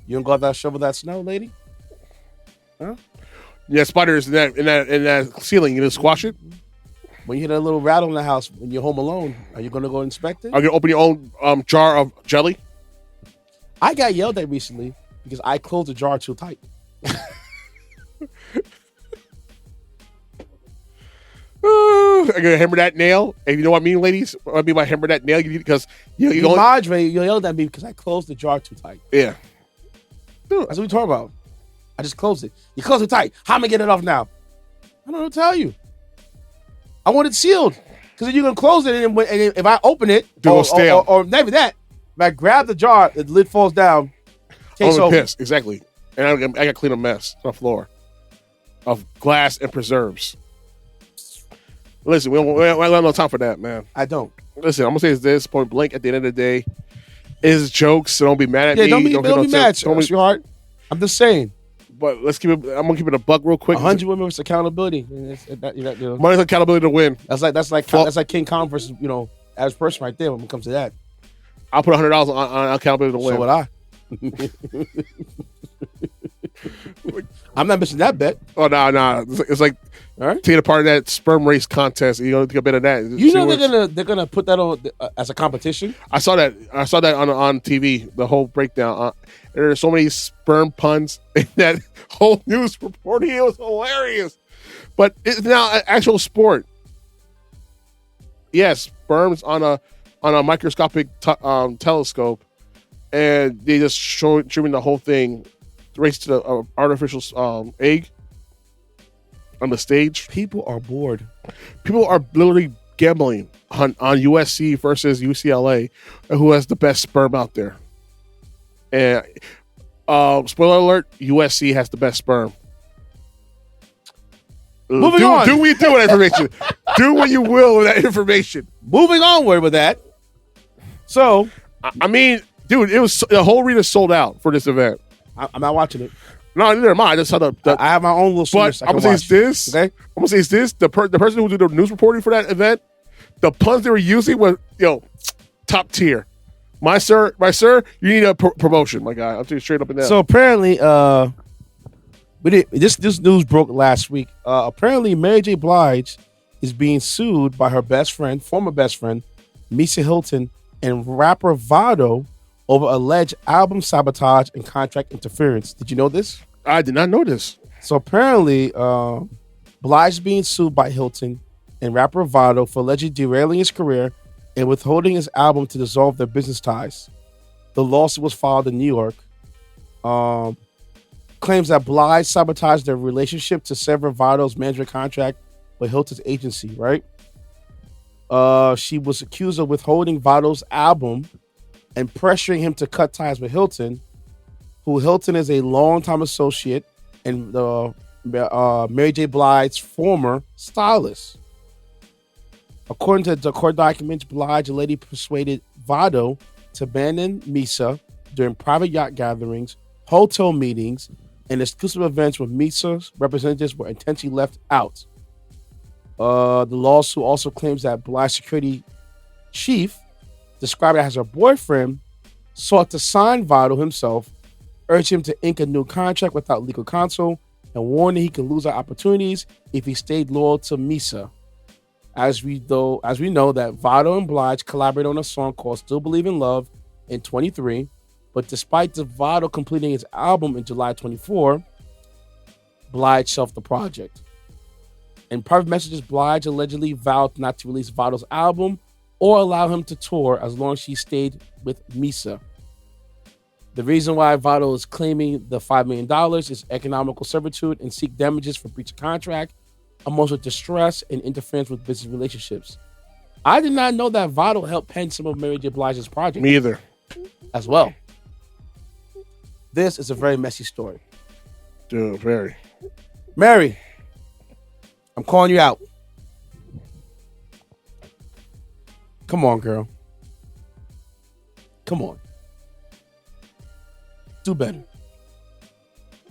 don't go out there shovel that snow, lady? Huh? Yeah, spiders in that ceiling. You gonna squash it? When you hear that little rattle in the house when you're home alone, are you gonna go inspect it? Are you gonna open your own jar of jelly? I got yelled at recently because I closed the jar too tight. I'm gonna hammer that nail. And you know what I mean, ladies? What I mean by hammer that nail, because you yelled at me because I closed the jar too tight. Yeah. That's what we talking about. I just closed it. You closed it tight. How am I getting it off now? I don't know what to tell you. I want it sealed. Because then you're going to close it, and if I open it, or maybe that, if I grab the jar, the lid falls down. Case over. Pissed. Exactly. And I got to clean a mess on the floor of glass and preserves. Listen, we don't have no time for that, man. I don't. Listen, I'm going to say this point blank at the end of the day. It's jokes, so don't be mad at me. Don't be mad, sweetheart. I'm just saying. But let's keep it. I'm gonna keep it a buck real quick. 100 women versus accountability. Money's accountability to win. That's like King Kong versus average person right there when it comes to that. I'll put $100 on accountability to win. So would I. I'm not missing that bet. Oh no! It's like taking a part of that sperm race contest. You don't take a bit of that. You know they're gonna put that on as a competition. I saw that on TV. The whole breakdown. There are so many sperm puns in that whole news reporting. It was hilarious, but it's now an actual sport. Yes, sperms on a microscopic telescope, and they just showing the whole thing. Race to the artificial egg on the stage. People are bored. People are literally gambling on USC versus UCLA, who has the best sperm out there. And spoiler alert: USC has the best sperm. Moving on. Do what you do with that information. Do what you will with that information. Moving onward with that. So, I mean, dude, it was the whole arena sold out for this event. I'm not watching it. No, neither am I. I just saw I have my own little service. But I'm gonna say this. Okay, I'm gonna say this. The person who did the news reporting for that event, the puns they were using were top tier. My sir, you need a promotion, my guy. I'll tell you straight up and down. So apparently, this news broke last week. Apparently, Mary J. Blige is being sued by her former best friend, M.I.S.A Hilton, and rapper Vado over alleged album sabotage and contract interference. Did you know this? I did not know this. So apparently, Blige is being sued by Hilton and rapper Vado for allegedly derailing his career and withholding his album to dissolve their business ties. The lawsuit was filed in New York. Claims that Blige sabotaged their relationship to sever Vado's management contract with Hilton's agency, right? She was accused of withholding Vado's album and pressuring him to cut ties with Hilton, who Hilton is a longtime associate and Mary J. Blige's former stylist. According to the court documents, Blige allegedly persuaded Vado to abandon M.I.S.A during private yacht gatherings, hotel meetings, and exclusive events where M.I.S.A representatives were intentionally left out. The lawsuit also claims that Blige security chief, described as her boyfriend, sought to sign Vado himself, urged him to ink a new contract without legal counsel, and warned that he could lose our opportunities if he stayed loyal to M.I.S.A. As we know that Vado and Blige collaborated on a song called Still Believe in Love in 23, but despite the Vado completing his album in July 24, Blige shelved the project. In private messages, Blige allegedly vowed not to release Vado's album or allow him to tour as long as she stayed with M.I.S.A. The reason why Vado is claiming the $5 million is economical servitude and seek damages for breach of contract, emotional distress, and interference with business relationships. I did not know that Vado helped pen some of Mary J. Blige's projects. Me either. As well. This is a very messy story. Dude, very. Mary, I'm calling you out. Come on, girl. Come on. Do better.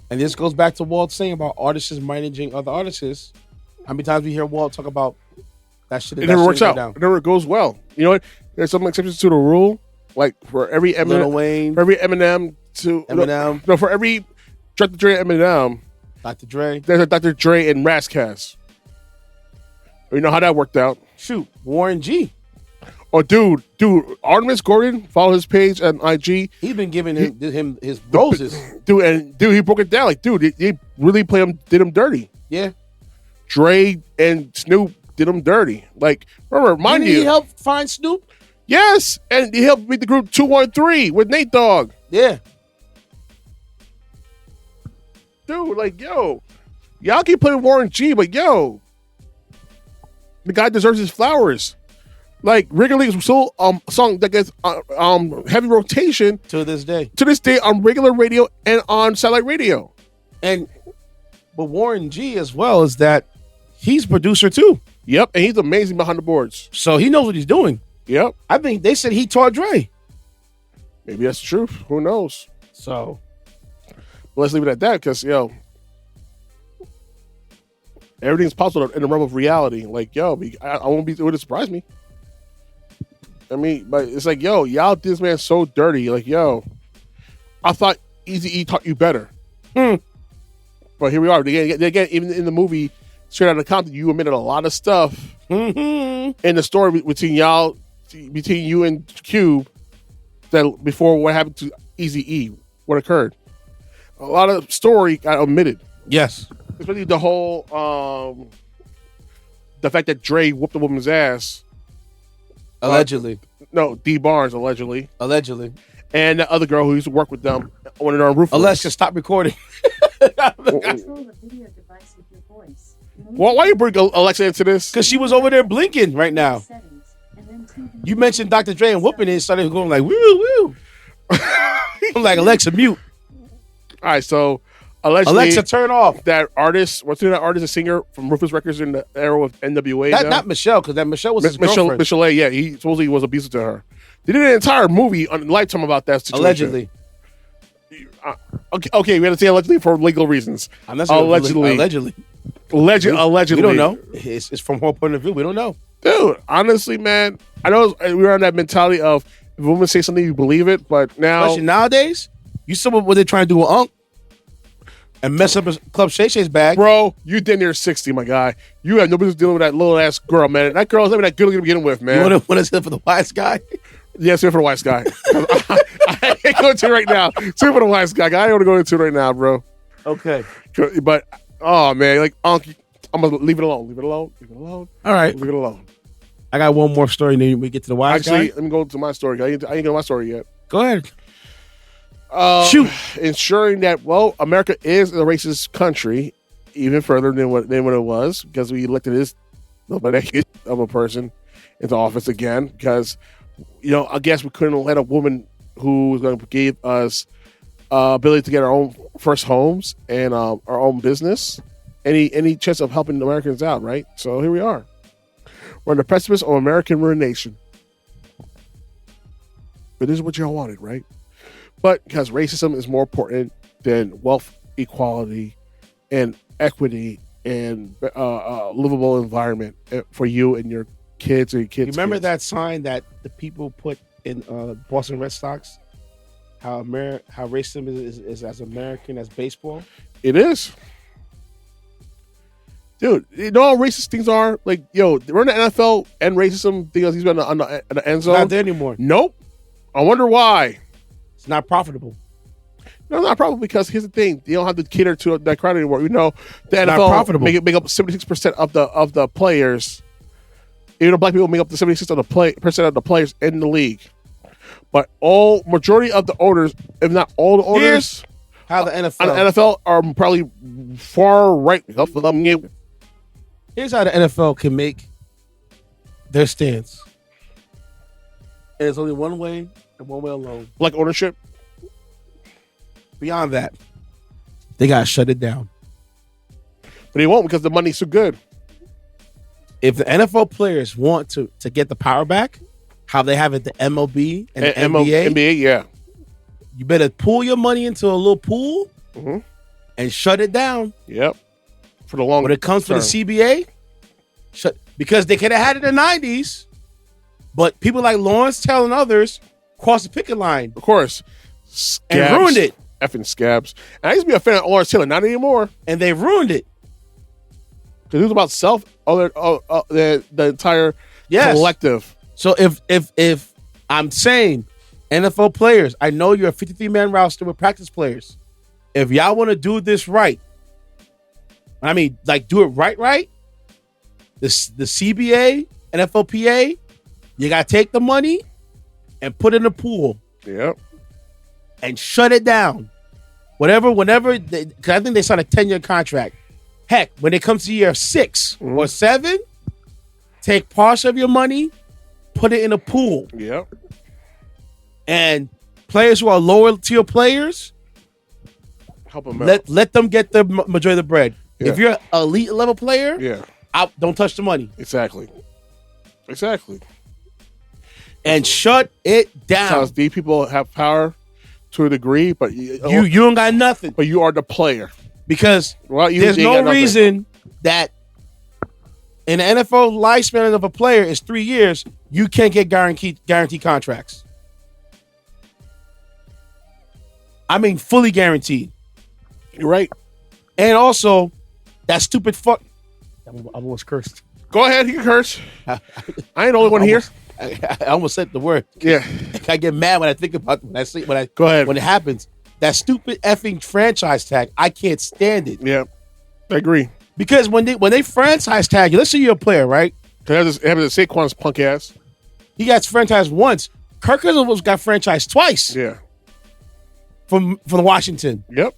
And this goes back to Walt saying about artists managing other artists. How many times we hear Walt talk about that shit? It never works out. It never goes well. You know what? There's some exceptions to the rule. Like for every Eminem, Lil Wayne, for every Eminem to Eminem. No, for every Dr. Dre Eminem, Dr. Dre. there's a Dr. Dre and Razzcast. You know how that worked out. Shoot, Warren G. Oh, dude, Artemis Gordon, follow his page on IG. He's been giving him his roses. Dude, he broke it down. Like, dude, he really did him dirty. Yeah. Dre and Snoop did him dirty. Like, remind you. He helped find Snoop? Yes, and he helped beat the group 213 with Nate Dogg. Yeah. Dude, like, yo, y'all keep putting Warren G, but yo, the guy deserves his flowers. Like, Wrigley is still a song that gets heavy rotation to this day. To this day on regular radio and on satellite radio. But Warren G as well is that he's producer too. Yep, and he's amazing behind the boards. So he knows what he's doing. Yep. I think they said he taught Dre. Maybe that's the truth. Who knows? So let's leave it at that because, yo, everything's possible in the realm of reality. Like, yo, I won't be, it would surprise me. I mean, but it's like, yo, y'all did this man so dirty. Like, yo, I thought Eazy-E taught you better. But here we are. Again, even in the movie, Straight Outta Compton, you admitted a lot of stuff in the story between y'all, between you and Cube, that before what happened to Eazy-E, what occurred. A lot of story got omitted. Yes. Especially the whole, the fact that Dre whooped a woman's ass. Allegedly. No, D. Barnes, allegedly. Allegedly. And the other girl who used to work with them on their roof. Alexa, stop recording. Well, why you bring Alexa into this? Because she was over there blinking right now. You mentioned Dr. Dre and whooping it, started going like, woo, woo. I'm like, Alexa, mute. All right, so allegedly, Alexa, turn off. That artist, what's that artist, a singer from Rufus Records in the era of NWA? Not Michelle, because that Michelle was his girlfriend. Michelle, yeah, he supposedly was abusive to her. They did an entire movie on Lifetime about that situation. Allegedly. Okay, we had to say allegedly for legal reasons. Allegedly. Allegedly. We don't know. It's from her point of view. We don't know. Dude, honestly, man, I know we were on that mentality of if a woman say something, you believe it, but now... Especially nowadays, you saw what they're trying to do with Unc and mess up Club Shay Shay's bag. Bro, you damn near 60, my guy. You have no business dealing with that little-ass girl, man. That girl's not even that good to begin with, man. You want to sit for the wise guy? Yeah, sit for the wise guy. I ain't going to right now. Sit for the wise guy. I don't want to go into it right now, bro. Okay. But, oh, man, like, Unc, I'm going to leave it alone. Leave it alone. Leave it alone. All right. Leave it alone. I got one more story, and then we get to the wise guy. Actually, let me go to my story. I ain't get to my story yet. Go ahead. Shoot. Ensuring that, well, America is a racist country, even further than what it was, because we elected this nobody of a person into office again, because, you know, I guess we couldn't let a woman who was going to give us ability to get our own first homes and our own business, any chance of helping Americans out, right? So here we are. We're on the precipice of American ruination. But this is what y'all wanted, right? But because racism is more important than wealth equality and equity and livable environment for you and your kids or your kids. You remember kids. that sign that the people put in Boston Red Sox? How racism is as American as baseball? It is. Dude, you know how racist things are? Like, yo, we're in the NFL and racism because he's been on the end zone. Not there anymore. Nope. I wonder why. It's not profitable. No, not probably because here's the thing: you don't have to cater to that crowd anymore. You know, the Not NFL profitable. make up 76% of the players. Even though black people make up the 76% of the players in the league, but majority of the owners, if not all the owners, Here's how the on the NFL. NFL are probably far right. Here's how the NFL can make their stance. And it's only one way and one way alone. Black ownership. Beyond that, they gotta shut it down. But they won't because the money's so good. If the NFL players want to get the power back, how they have it the MLB and the NBA, NBA, yeah. you better pull your money into a little pool and shut it down. Yep. For the long When it comes term. to the CBA, because they could have had it in the 90s, but people like Lawrence Taylor and others crossed the picket line. Of course. And ruined it. Effing scabs. And I used to be a fan of Lawrence Taylor, not anymore. And they ruined it. Because it was about the entire collective. So if I'm saying NFL players, I know you're a 53-man roster with practice players. If y'all want to do this right, I mean, like do it right, the CBA, NFLPA, you got to take the money and put it in the pool. Yep. And shut it down. Whenever, because I think they signed a 10-year contract. Heck, when it comes to year 6 or 7, take partial of your money, put it in a pool. Yep. And players who are lower tier players, help them out. Let them get the majority of the bread. Yeah. If you're an elite level player, don't touch the money. Exactly. And shut it down. Because these people have power to a degree, but you don't got nothing. But you are the player. Because there's no reason that in the NFL lifespan of a player is 3 years, you can't get guaranteed contracts. I mean, fully guaranteed. You're right. And also, that stupid fuck. I almost cursed. Go ahead, you can curse. I ain't the only one here. I almost said the word. Yeah. I get mad when I think about it. Go ahead. When it happens. That stupid effing franchise tag, I can't stand it. Yeah, I agree. Because when they franchise tag you, let's say you're a player, right? Because it happened to Saquon's punk ass. He got franchised once. Kirk Cousins got franchised twice. Yeah. From Washington. Yep.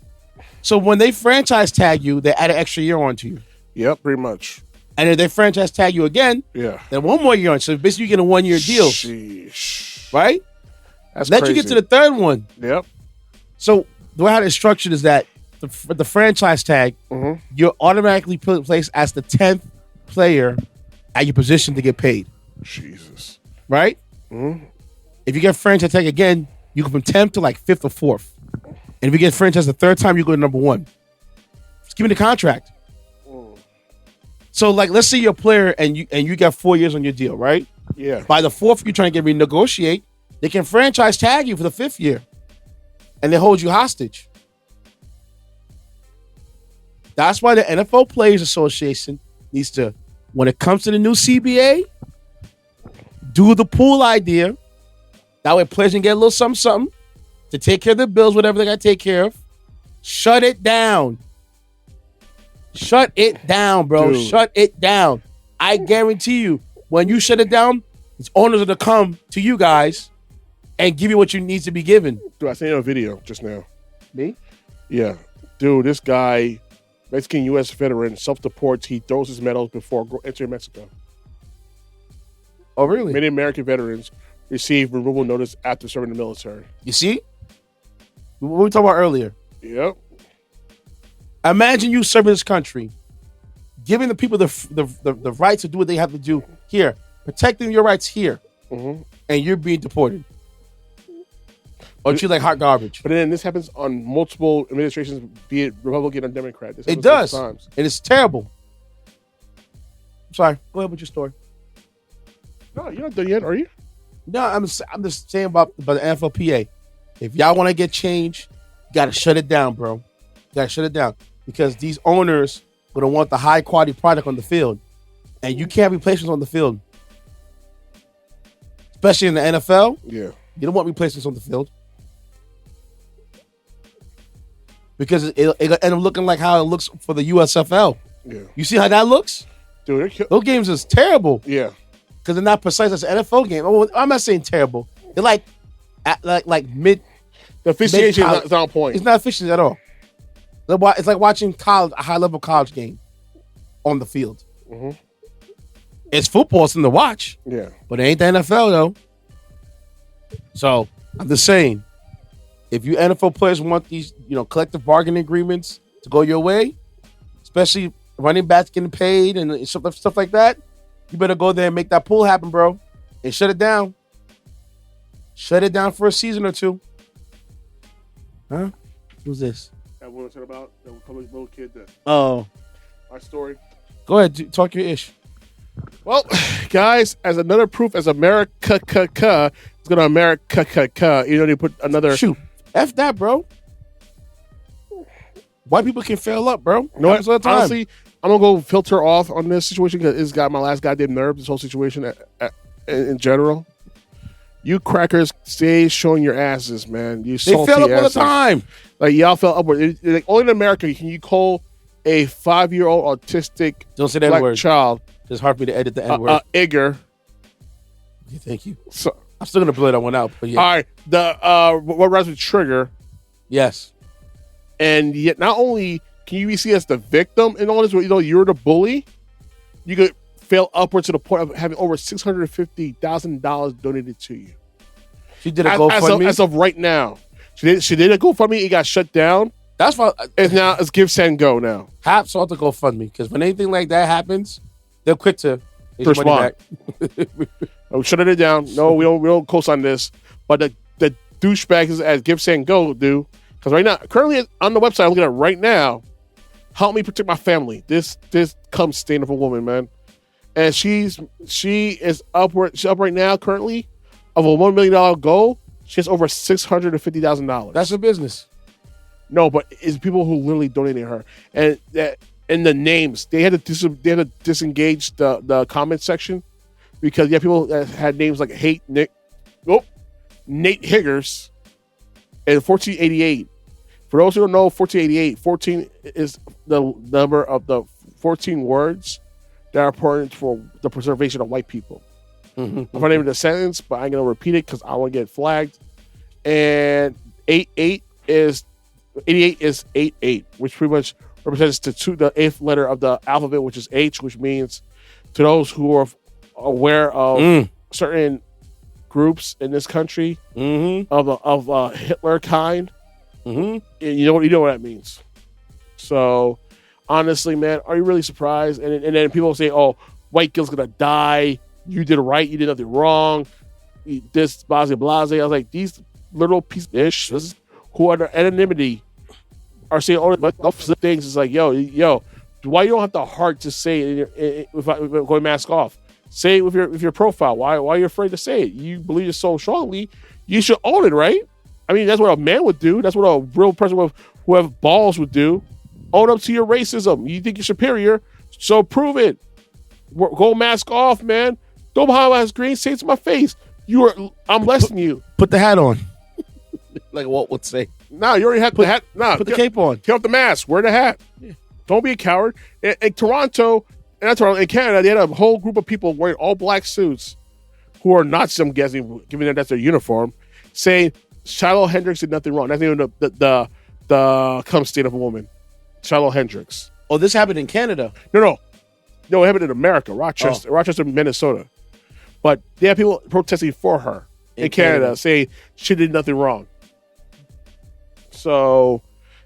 So when they franchise tag you, they add an extra year onto you. Yep, pretty much. And if they franchise tag you again, then one more year on. So basically you get a 1 year deal. Sheesh. Right? That's Let crazy. you get to the third one. Yep. So the way how it's structured is that the franchise tag, you're automatically placed as the 10th player at your position to get paid. Jesus. Right? If you get franchise tag again, you go from 10th to like 5th or 4th. And if you get franchise the third time, you go to number 1. Just give me the contract. So like, let's say you're a player and you got 4 years on your deal, right? Yeah. By the 4th, you're trying to get renegotiate. They can franchise tag you for the 5th year. And they hold you hostage. That's why the NFL Players Association needs to, when it comes to the new CBA, do the pool idea. That way players can get a little something to take care of their bills, whatever they got to take care of. Shut it down. Shut it down, bro. Dude. Shut it down. I guarantee you, when you shut it down, it's owners are to come to you guys and give you what you need to be given. Dude, I sent you a video just now. Me? Yeah. Dude, this guy, Mexican U.S. veteran, self-deports. He throws his medals before entering Mexico. Oh, really? Many American veterans receive removal notice after serving the military. You see? What we talked about earlier. Yep. Imagine you serving this country, giving the people the rights to do what they have to do here, protecting your rights here, and you're being deported. or treat like hot garbage. But then this happens on multiple administrations, be it Republican or Democrat. This It happens does. times. And it's terrible. I'm sorry. Go ahead with your story. No, you're not done yet, are you? No, I'm just saying about the NFLPA. If y'all want to get change, you got to shut it down, bro. You got to shut it down because these owners going to want the high quality product on the field, and you can't have replacements on the field, especially in the NFL. Yeah. You don't want replacements on the field because it'll end up looking like how it looks for the USFL. Yeah. You see how that looks? Dude, Those games is terrible. yeah. Because they're not precise as an NFL game. Oh, I'm not saying terrible. They're like mid. The officiation mid-college. is not on point. It's not efficient at all. It's like watching a high level college game on the field. Mhm. It's football, it's in the watch, Yeah. but it ain't the NFL though. So I'm just saying, if you NFL players want these, collective bargaining agreements to go your way, especially running backs getting paid and stuff like that, you better go there and make that pull happen, bro, and shut it down. Shut it down for a season or two. Huh? Who's this? That woman said about the little kid that Oh, my story. go ahead, talk your ish. Well, guys, as another proof, as America, it's going to America, they put another. Shoot, F that, bro. White people can fail up, bro. You know what? Happens all the time. Honestly, I'm going to go filter off on this situation because it's got my last goddamn nerve, this whole situation in general. You crackers stay showing your asses, man. You they salty fail up all the asses. time. Like, y'all fell upward. Like, only in America can you call a 5-year-old autistic Don't say that black word. child It's hard for me to edit the N word. Igor. Thank you. So, I'm still gonna blur that one out, but yeah. all right, what rhymes with trigger, Yes. and yet not only can you be seen as the victim in all this, you're the bully, you could fail upwards to the point of having over $650,000 donated to you. She did a GoFundMe. As of right now, she did a GoFundMe. It got shut down. That's why It's Give Send Go now. hats off to GoFundMe because when anything like that happens, they're quick to get your money Respond. back. I'm shutting it down. No, we don't co-sign this. But the douchebags at Give Send Go do, because right now, currently on the website I'm looking at right now, help me protect my family. This comes stain of a woman, man. And she is upward. She's up right now currently of a $1 million goal. She has over $650,000. That's her business. No, but it's people who literally donated her, and the names they had to disengage the comment section because people that had names like Nate Higgers, and 1488. For those who don't know, 1488, 14 is the number of the 14 words that are important for the preservation of white people. I'm not even the sentence, but I'm gonna repeat it because I want to get flagged. And 88 is 88, which pretty much represents the eighth letter of the alphabet, which is H, which means to those who are aware of certain groups in this country of Hitler kind. You know what that means. So honestly, man, are you really surprised? And then people say, "Oh, white girl's gonna die. You did right. You did nothing wrong. This blase blase." I was like, these little piece of ish who are the anonymity are saying all the things. It's like, yo, why you don't have the heart to say it if going mask off? Say it with your profile. Why are you afraid to say it? You believe it so strongly, you should own it, right? I mean, that's what a man would do. That's what a real person who have balls would do. Own up to your racism. You think you're superior, so prove it. Go mask off, man. Don't behind my screen. Say it to my face. I'm less than you. Put the hat on. Like Walt would say. No, you already have the hat. No, Put the cape on. Take off the mask. Wear the hat. Yeah. Don't be a coward. In Toronto, in Canada, they had a whole group of people wearing all black suits who are Nazis, I'm guessing, given that that's their uniform, saying Shiloh Hendricks did nothing wrong. That's even the come state of a woman. Shiloh Hendricks. Oh, this happened in Canada. No, it happened in America, Rochester, Minnesota. But they have people protesting for her in Canada saying she did nothing wrong. So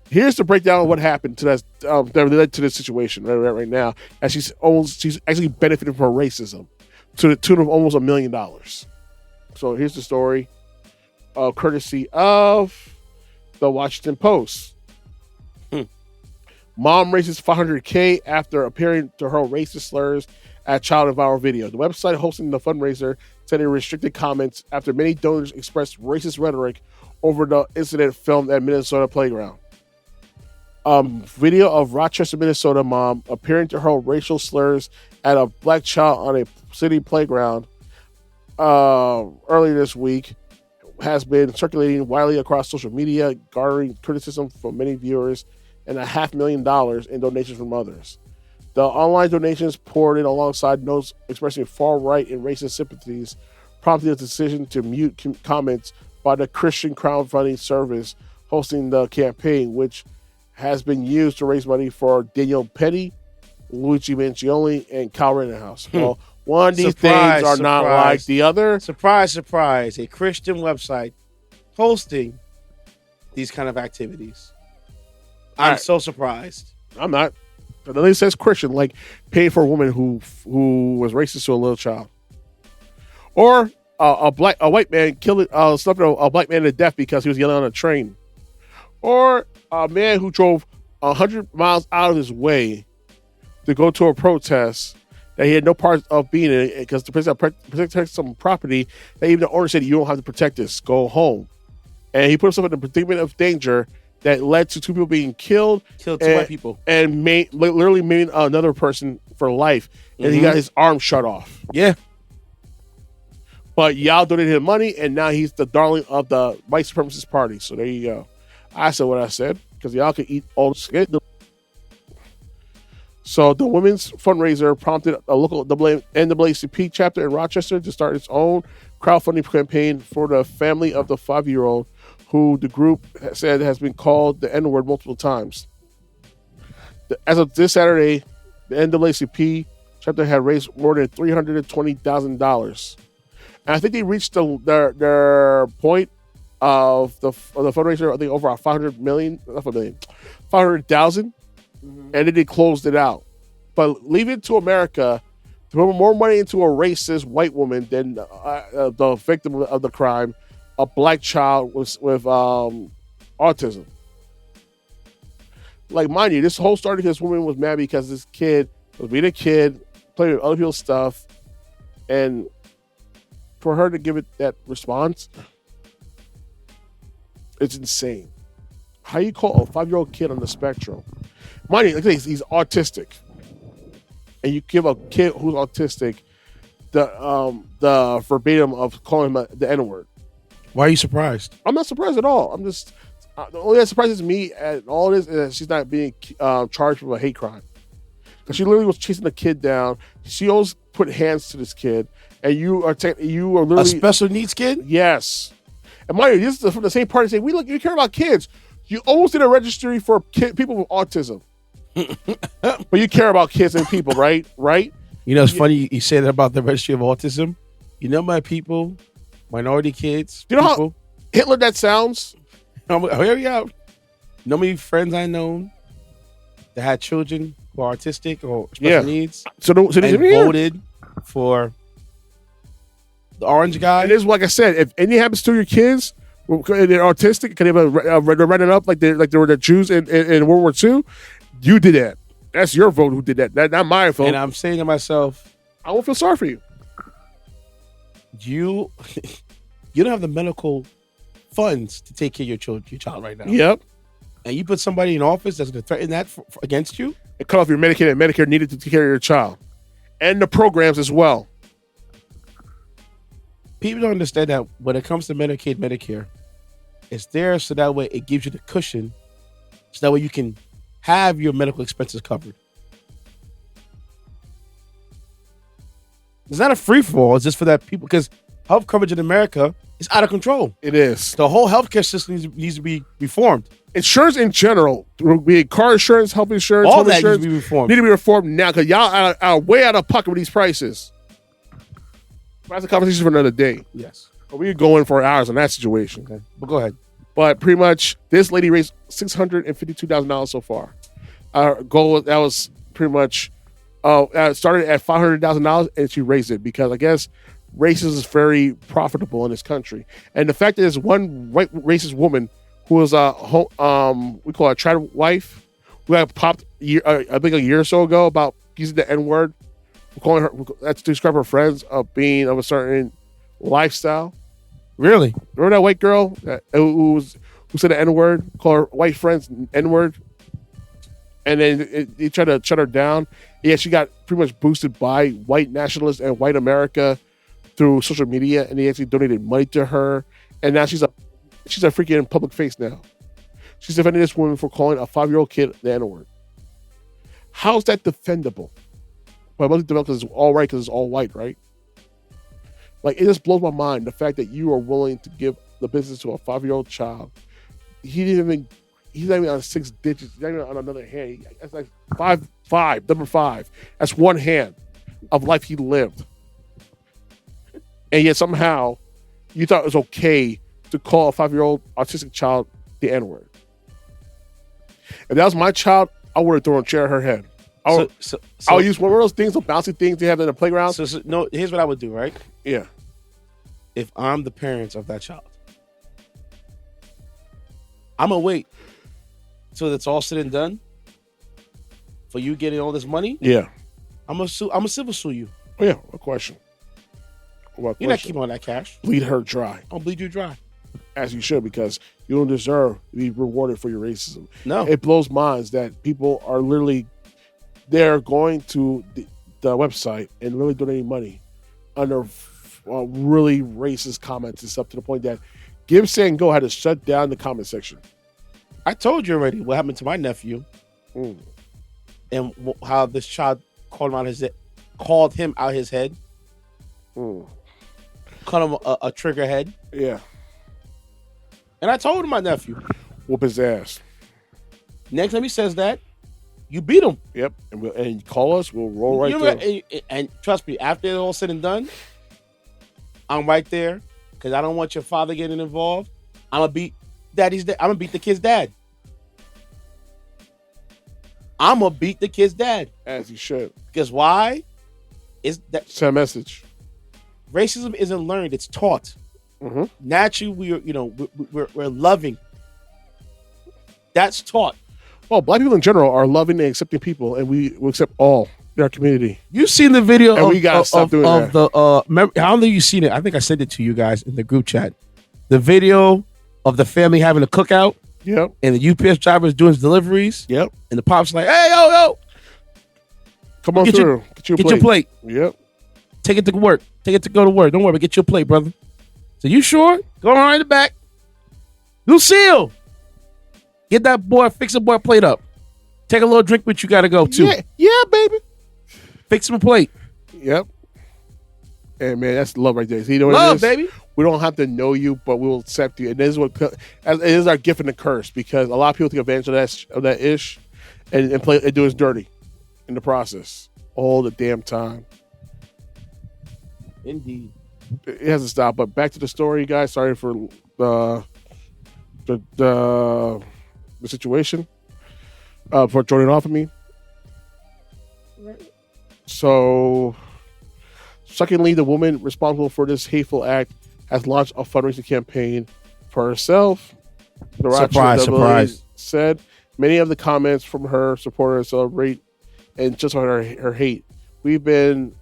here's the breakdown of what happened to that led to this situation right now. As she's actually benefiting from racism to the tune of almost $1 million. So here's the story. courtesy of the Washington Post. Mom raises $500K after appearing to hurl racist slurs at child in viral video. The website hosting the fundraiser said it restricted comments after many donors expressed racist rhetoric over the incident filmed at Minnesota playground. Video of Rochester, Minnesota mom appearing to hurl racial slurs at a black child on a city playground earlier this week has been circulating widely across social media, garnering criticism from many viewers and $500,000 in donations from others. The online donations poured in alongside notes expressing far-right and racist sympathies, prompting a decision to mute comments by the Christian crowdfunding service hosting the campaign, which has been used to raise money for Daniel Petty, Luigi Mancioli, and Kyle Rittenhouse. Well, one of these things are not like the other. Surprise, surprise. A Christian website hosting these kind of activities. I'm so surprised. I'm not. But at least it says Christian, like paying for a woman who was racist to a little child, or a white man stuffing a black man to death because he was yelling on a train, or a man who drove 100 miles out of his way to go to a protest that he had no part of being in it because the person protect some property that even the owner said, you don't have to protect this, go home. And he put himself in a predicament of danger that led to 2 people being killed. Killed 2 white people. And literally made another person for life. And he got his arm shut off. Yeah. But y'all donated him money, and now he's the darling of the white supremacist party. So there you go. I said what I said, because y'all can eat all the shit. So the women's fundraiser prompted a local NAACP chapter in Rochester to start its own crowdfunding campaign for the family of the 5-year-old who the group said has been called the N-word multiple times. As of this Saturday, the NAACP chapter had raised more than $320,000. And I think they reached their point of the fundraiser, I think over 500,000, and then they closed it out. But leave it to America to put more money into a racist white woman than the victim of the crime, a black child with autism. Like, mind you, this whole started because this woman was mad because this kid was being a kid, playing with other people's stuff, and for her to give it that response, it's insane. How you call a 5-year-old kid on the spectrum? Mind you, he's autistic, and you give a kid who's autistic the verbatim of calling him the N-word. Why are you surprised? I'm not surprised at all. I'm just the only that surprises me at all is that she's not being charged with a hate crime, because she literally was chasing the kid down. She always put hands to this kid, and you are literally a special needs kid. Yes, and mind you, this is from the same party saying we care about kids. You almost did a registry for people with autism, but you care about kids and people, right? Right? You know, it's funny you say that about the registry of autism. You know, my people, minority kids. You know how Hitler that sounds? Here we out. You know how many friends I know that had children who are autistic or special needs? So and voted for the orange guy. And this is like I said, if anything happens to your kids, they're autistic, can they run it up like they were the Jews in World War II? You did that. That's your vote who did that. That's not my vote. And I'm saying to myself, I won't feel sorry for you. You don't have the medical funds to take care of your child right now. Yep. And you put somebody in office that's going to threaten that against you? And cut off your Medicaid, and Medicare needed to take care of your child. And the programs as well. People don't understand that when it comes to Medicaid, Medicare, it's there so that way it gives you the cushion so that way you can have your medical expenses covered. It's not a free-for-all. It's just for that people, because health coverage in America is out of control. It is. The whole healthcare system needs to be reformed. Insurance in general, be it car insurance, health insurance, all home that insurance, needs to be reformed. Need to be reformed now, because y'all are way out of pocket with these prices. That's a conversation for another day. Yes. But we could go in for hours on that situation. Okay. But go ahead. But pretty much, this lady raised $652,000 so far. Our goal that was pretty much started at $500,000, and she raised it because I guess racism is very profitable in this country. And the fact that there's one white racist woman who was we call her a trad wife, who got popped I think a year or so ago about using the N-word, calling her that's to describe her friends of being of a certain lifestyle. Really? Remember that white girl who said the N-word, called her white friends N-word? And then he tried to shut her down. Yeah, she got pretty much boosted by white nationalists and white America through social media, and they actually donated money to her. And now she's a freaking public face now. She's defending this woman for calling a 5-year-old kid the N-word. How is that defendable? Well, mostly defendable because it's all right, because it's all white, right? Like, it just blows my mind, the fact that you are willing to give the business to a 5-year-old child. He's not even on 6 digits. He's not even on another hand. That's like number 5. That's one hand of life he lived. And yet somehow you thought it was okay to call a 5-year-old autistic child the N-word. If that was my child, I would have thrown a chair at her head. I would use one of those things, those bouncy things they have in the playground. No, here's what I would do, right? Yeah. If I'm the parents of that child, I'm going to wait till it's all said and done for you getting all this money. Yeah. I'm going to civil sue you. Oh, yeah. A question. You're not keeping all that cash. Bleed her dry. I'll bleed you dry. As you should, because you don't deserve to be rewarded for your racism. No. It blows minds that people are literally, they're going to the website and really donating money under really racist comments and stuff, to the point that Give San Go had to shut down the comment section. I told you already what happened to my nephew and how this child called him out his head. Called him a trigger head. Yeah. And I told him my nephew. Whoop his ass. Next time he says that, you beat him. Yep. And call us, we'll roll right through. And trust me, after it's all said and done, I'm right there, because I don't want your father getting involved. I'm gonna beat the kid's dad. I'm gonna beat the kid's dad. As you should. Because why? Send a message. Racism isn't learned; it's taught. Mm-hmm. Naturally, we're loving. That's taught. Well, black people in general are loving and accepting people, and we will accept all in our community. You've seen the video and we gotta stop doing that. I don't know if you've seen it. I think I sent it to you guys in the group chat. The video of the family having a cookout. Yep. And the UPS driver is doing his deliveries. Yep. And the pop's like, "Hey, yo, come on through. Get your plate. Yep. Take it to work. Take it to go to work. Don't worry, but get your plate, brother." So you sure? Go right in the back. Lucille, get that boy, fix the boy plate up. Take a little drink, but you got to go too. Yeah, baby. Fix him a plate. Yep. And man, that's love right there. See, you know what love, it is? Baby. We don't have to know you, but we will accept you. And this is it is our gift and the curse, because a lot of people take advantage of that ish and do us dirty in the process all the damn time. Indeed. It hasn't stopped. But back to the story, guys. Sorry for the situation for joining off of me. So, secondly, the woman responsible for this hateful act has launched a fundraising campaign for herself. Surprise. Said many of the comments from her supporters celebrate and justify her hate. We've been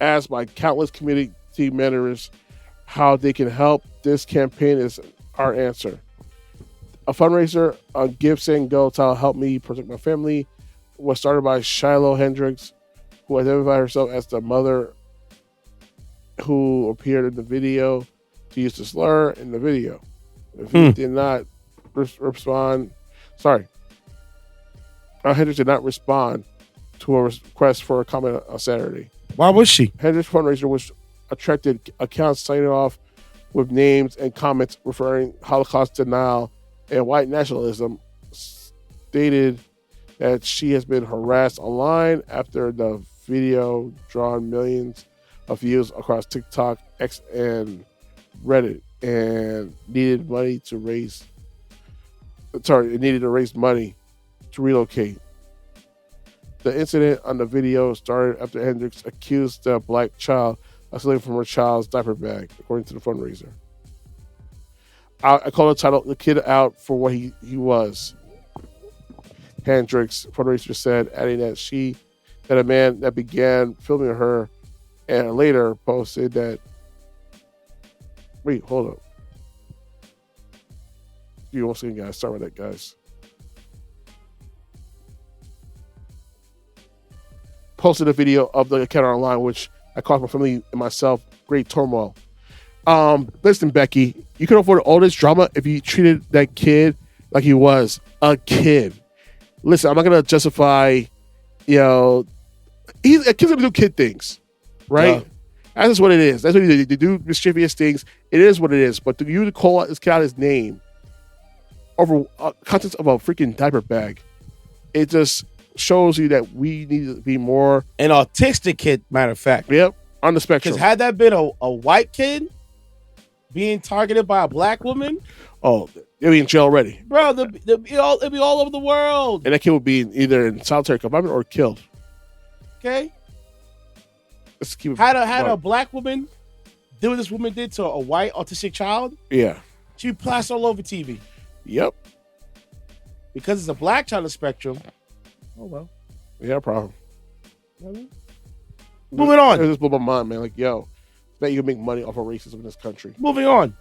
asked by countless community members how they can help. This campaign is our answer. A fundraiser on Give San Go to help me protect my family was started by Shiloh Hendricks, who identified herself as the mother who appeared in the video to use the slur in the video. If he did not respond, Hendricks did not respond to a request for a comment on Saturday. Why was she? Hendricks' fundraiser was attracted accounts signing off with names and comments referring Holocaust denial and white nationalism, stated that she has been harassed online after the video drawn millions of views across TikTok, X, and Reddit, and needed to raise money to relocate. The incident on the video started after Hendricks accused the black child isolated from her child's diaper bag, according to the fundraiser. I call the title "The Kid Out for What He Was." Hendricks, fundraiser, said, adding that a man that began filming her and later posted that. Wait, hold up. You once again, guys. Sorry about that, guys. Posted a video of the account online, which I caused my family and myself great turmoil. Listen, Becky, you could afford all this drama if you treated that kid like he was a kid. Listen, I'm not gonna justify, a kid's gonna do kid things, right? Yeah. That's just what it is. That's what they do mischievous things. It is what it is. But to you to call this kid out his name over contents of a freaking diaper bag, it just shows you that we need to be more an autistic kid. Matter of fact, yep, on the spectrum. Because had that been a white kid being targeted by a black woman, they'd be in jail already, bro. It'd be all over the world, and that kid would be either in solitary confinement or killed. Okay. Let's keep it had a black woman do what this woman did to a white autistic child. Yeah, she plastered all over TV. Yep. Because it's a black child on the spectrum. Oh well. Yeah, problem. Moving on. It just blew my mind, man. Like, yo, bet you can make money off of racism in this country. Moving on.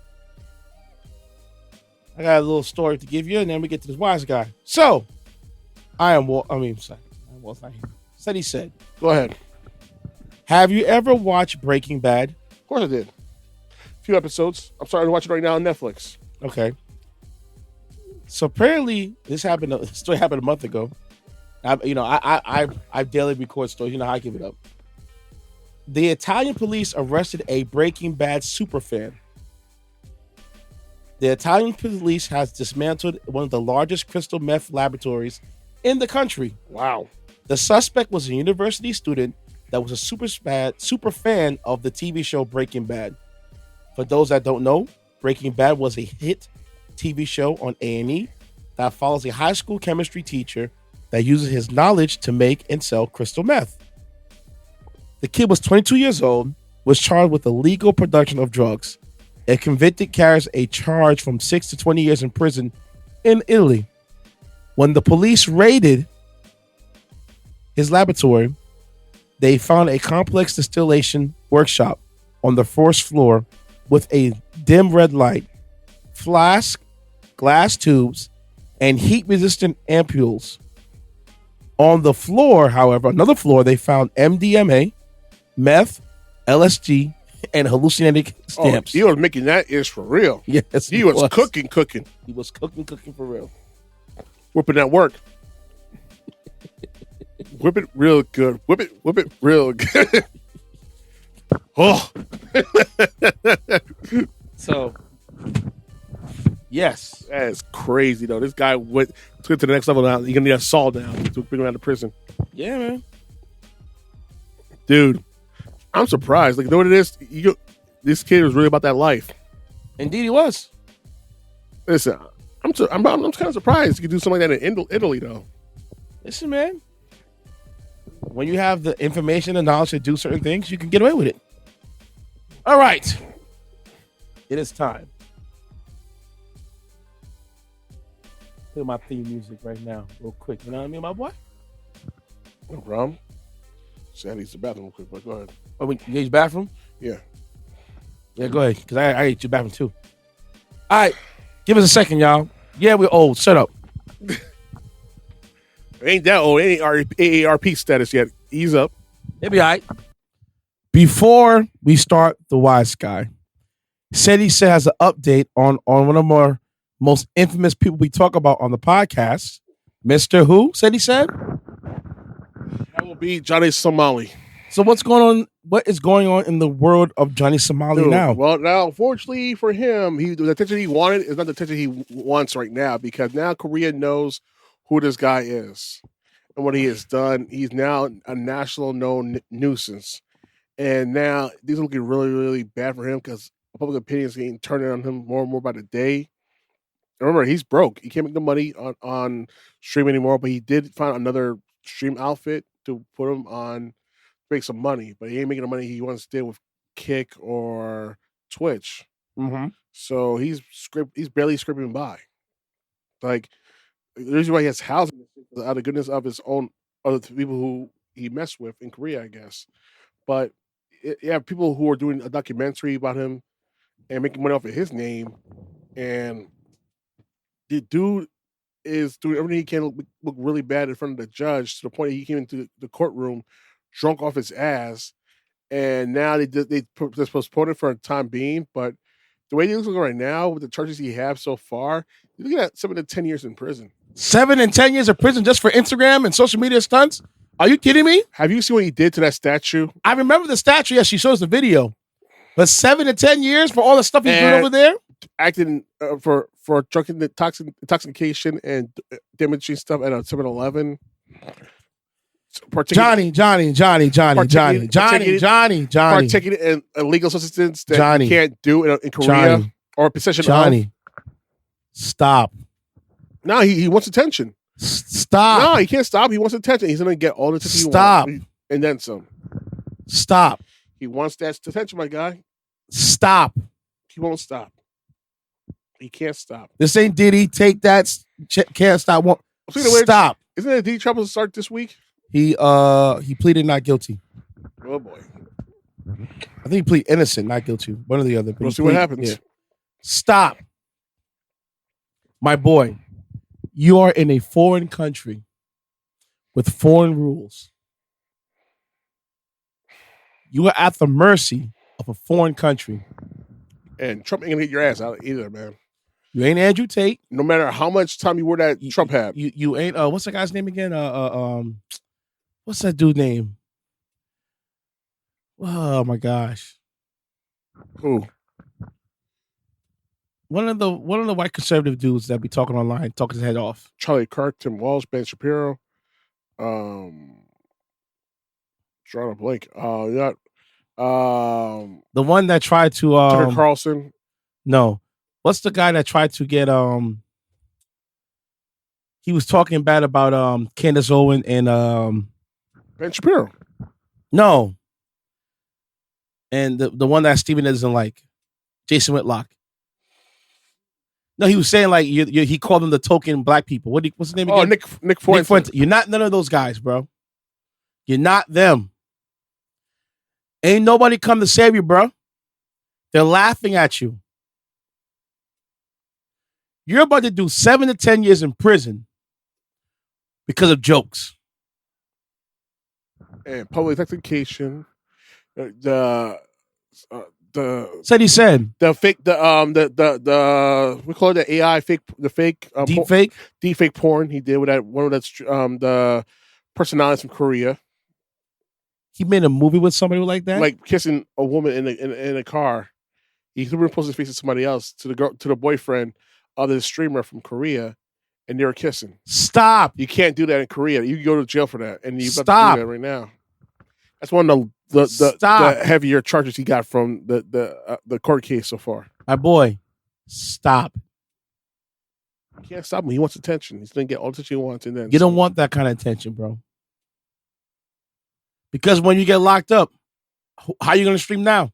I got a little story to give you, and then we get to this wise guy. So, Ceddy Ced. Go ahead. Have you ever watched Breaking Bad? Of course I did. A few episodes. I'm starting to watch it right now on Netflix. Okay. So apparently, this story happened a month ago. I daily record stories. You know how I give it up. The Italian police arrested a Breaking Bad superfan. The Italian police has dismantled one of the largest crystal meth laboratories in the country. Wow. The suspect was a university student that was a super fan of the TV show Breaking Bad. For those that don't know, Breaking Bad was a hit TV show on A&E that follows a high school chemistry teacher that uses his knowledge to make and sell crystal meth. The kid was 22 years old, was charged with illegal production of drugs. A convicted carries a charge from 6 to 20 years in prison in Italy. When the police raided his laboratory, they found a complex distillation workshop on the first floor with a dim red light, flask, glass tubes, and heat-resistant ampoules. On the floor, however, another floor, they found MDMA, meth, LSD, and hallucinogenic stamps. He was making that ish for real. Yes, he was cooking. He was cooking for real. Whipping that work. Whip it real good. Whip it real good. Oh. So, yes. That's crazy, though. This guy took it to the next level now. He's going to need a saw down to bring him out of prison. Yeah, man. Dude, I'm surprised. Like, you know what it is? This kid was really about that life. Indeed, he was. Listen, I'm kind of surprised you could do something like that in Italy, though. Listen, man. When you have the information and knowledge to do certain things, you can get away with it. All right. It is time. Play my theme music right now, real quick. You know what I mean, my boy? No problem. See, I need to the bathroom real quick, but go ahead. Oh, we can use the bathroom? Yeah. Yeah, go ahead, because I ate your bathroom too. All right. Give us a second, y'all. Yeah, we're old. Shut up. Ain't that old. Ain't AARP status yet. Ease up. It'll be all right. Before we start the wise guy, Ceddy Ced has an update on one of our most infamous people we talk about on the podcast. Mr. Who? Ceddy Ced? That will be Johnny Somali. So what's going on? What is going on in the world of Johnny Somali now? Well, now, unfortunately for him, the attention he wanted is not the attention he wants right now, because now Korea knows who this guy is and what he has done. He's now a national known nuisance. And now these are looking really, really bad for him, because public opinion is getting turned on him more and more by the day. Remember, he's broke. He can't make the money on stream anymore, but he did find another stream outfit to put him on, make some money. But he ain't making the money he once did with Kick or Twitch. Mm-hmm. So he's barely scraping by. Like the reason why he has housing is out of goodness of his own other people who he messed with in Korea, I guess. But you have people who are doing a documentary about him and making money off of his name, and the dude is doing everything he can to look really bad in front of the judge to the point that he came into the courtroom drunk off his ass, and now they postponed it for a time being. But the way he looks right now with the charges he has so far, you're looking at 7 to 10 years in prison. 7 and 10 years of prison just for Instagram and social media stunts? Are you kidding me? Have you seen what he did to that statue? I remember the statue. Yes, she shows the video. But 7 to 10 years for all the stuff he's doing over there? Acting for drunken intoxication and damaging stuff at a 7-Eleven. Johnny. Partaking in illegal substance that you can't do in Korea or possession of. Stop. No, he wants attention. Stop. No, he can't stop. He wants attention. He's going to get all the attention he wants. And then some. Stop. He wants that attention, my guy. Stop. He won't stop. He can't stop. This ain't Diddy. Take that. Can't stop. Stop. Isn't it Diddy trouble to start this week? He pleaded not guilty. Oh boy. I think he pleaded innocent, not guilty. One or the other. We'll see what happens. Yeah. Stop. My boy, you are in a foreign country with foreign rules. You are at the mercy of a foreign country. And Trump ain't gonna hit your ass out either, man. You ain't Andrew Tate. No matter how much time you wore that Trump hat. You ain't what's that guy's name again? What's that dude's name? Oh my gosh. Who? One of the white conservative dudes that be talking online, talking his head off. Charlie Kirk, Tim Walsh, Ben Shapiro. Drawing a blank. The one that tried to Tucker Carlson. No. What's the guy that tried to get he was talking bad about Candace Owen and Ben Shapiro. No. And the one that Steven doesn't like, Jason Whitlock. No, he was saying like he called them the token black people. What's his name again? Oh, Nick Fuentes. You're not none of those guys, bro. You're not them. Ain't nobody come to save you, bro. They're laughing at you. You're about to do 7 to 10 years in prison because of jokes. And public intoxication. Ceddy Ced. The fake we call it the AI fake deep fake porn he did with that one of that's the personalities from Korea. He made a movie with somebody like that, like kissing a woman in a car. He superimposed his face to somebody else, to the boyfriend of the streamer from Korea, and they were kissing. Stop! You can't do that in Korea. You can go to jail for that, and you're Stop about to do that right now. That's one of the heavier charges he got from the court case so far. My boy, stop. You can't stop him. He wants attention. He's going to get all the attention he wants. And then you don't want that kind of attention, bro. Because when you get locked up, how are you going to stream now?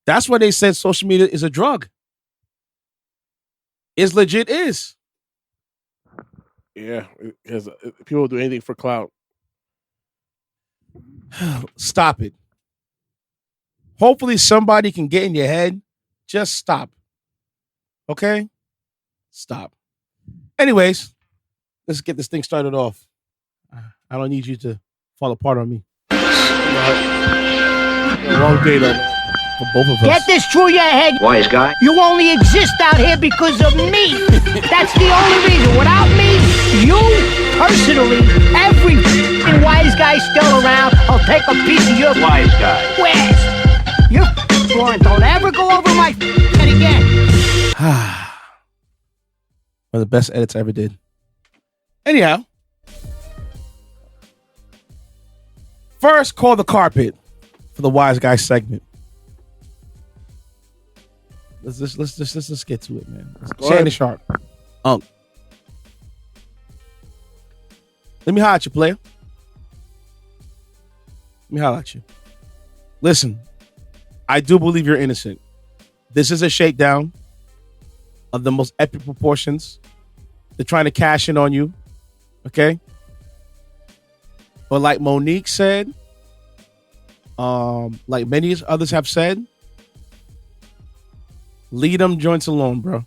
That's why they said social media is a drug. It's legit is. Yeah, people do anything for clout. Stop it. Hopefully somebody can get in your head. Just stop. Okay? Stop. Anyways, let's get this thing started off. I don't need you to fall apart on me. Wrong day, though. For both of us. Get this through your head, wise guy. You only exist out here because of me. That's the only reason. Without me, you personally, every wise guy still around, I'll take a piece of your wise guy. Where's your Lauren? Don't ever go over my head again. One of the best edits I ever did. Anyhow, first call the carpet for the wise guy segment. Let's just get to it, man. Shannon Sharp. Let me hide you, player. Let me holler at you. Listen, I do believe you're innocent. This is a shakedown of the most epic proportions. They're trying to cash in on you. Okay? But like Monique said, like many others have said, leave them joints alone, bro.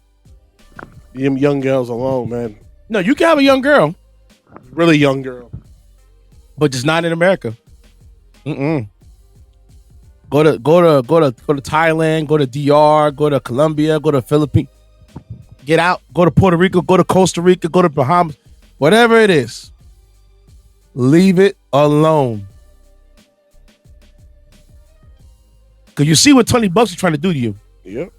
Leave them young girls alone, man. No, you can have a young girl. Really young girl. But just not in America. Mm-mm. Go to Thailand, go to DR, go to Colombia, go to Philippines. Get out. Go to Puerto Rico, go to Costa Rica, go to Bahamas. Whatever it is. Leave it alone. Because you see what $20 is trying to do to you. Yep.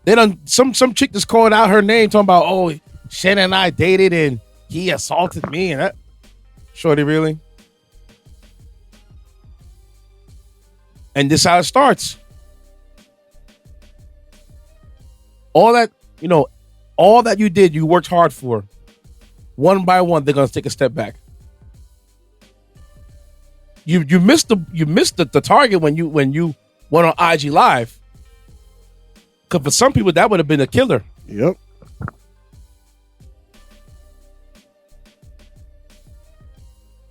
They done some chick just called out her name talking about, oh, Shannon and I dated and he assaulted me and that. Shorty, really? And this is how it starts. All that you did, you worked hard for. One by one, they're gonna take a step back. You missed the target when you went on IG Live. Because for some people, that would have been a killer. Yep.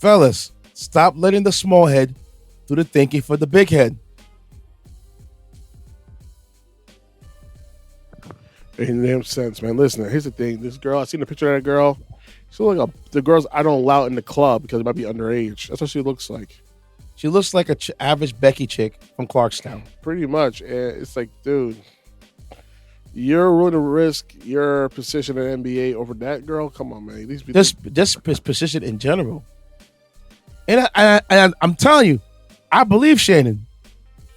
Fellas, stop letting the small head do the thinking for the big head. In damn sense, man. Listen, here's the thing. This girl, I seen a picture of that girl. She looks like the girls I don't allow in the club because it might be underage. That's what she looks like. She looks like a average Becky chick from Clarkstown. Pretty much. And it's like, dude, you're willing to risk your position in the NBA over that girl? Come on, man. This position in general. And I'm telling you, I believe, Shannon,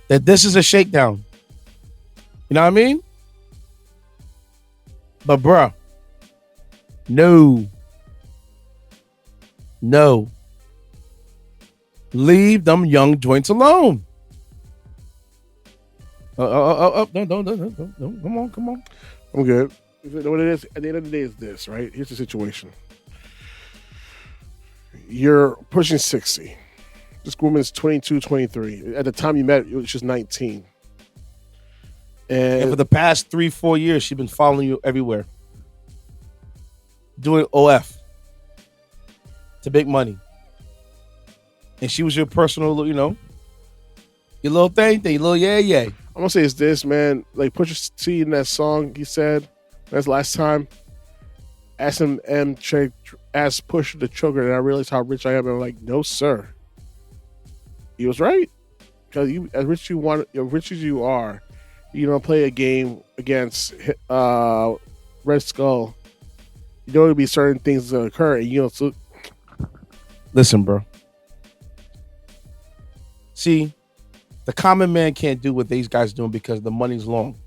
that this is a shakedown. You know what I mean? But, bruh, no. Leave them young joints alone. No. Come on. I'm good. You know what it is? At the end of the day, is this, right? Here's the situation. You're pushing 60. This woman's 22, 23. At the time you met, it was just 19. And for the past 3-4 years, she's been following you everywhere. Doing OF. To make money. And she was your personal, your little thing, your little yeah. I'm going to say it's this, man. Like Pusha T in that song, he said, that's last time, asked Push the choker, and I realized how rich I am. And I'm like, no, sir. He was right. Because as rich as you are, you don't play a game against Red Skull. You know there'll be certain things that occur, and so. Listen, bro. See, the common man can't do what these guys doing because the money's long.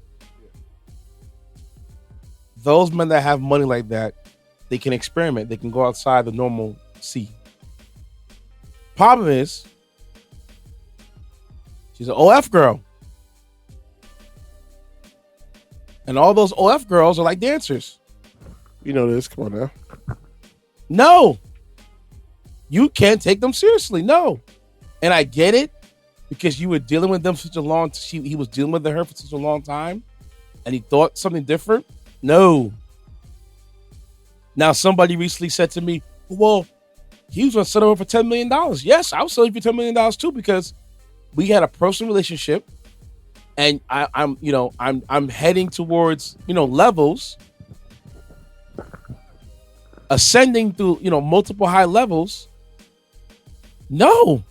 Those men that have money like that, they can experiment. They can go outside the normal sea. Problem is, she's an OF girl. And all those OF girls are like dancers. You know this. Come on now. No. You can't take them seriously. No. And I get it because you were dealing with them for such a long time. He was dealing with her for such a long time and he thought something different. No. Now, somebody recently said to me, well, he was going to settle her for $10 million. Yes, I was selling for $10 million too because we had a personal relationship and I'm heading towards, levels, ascending through, multiple high levels. No.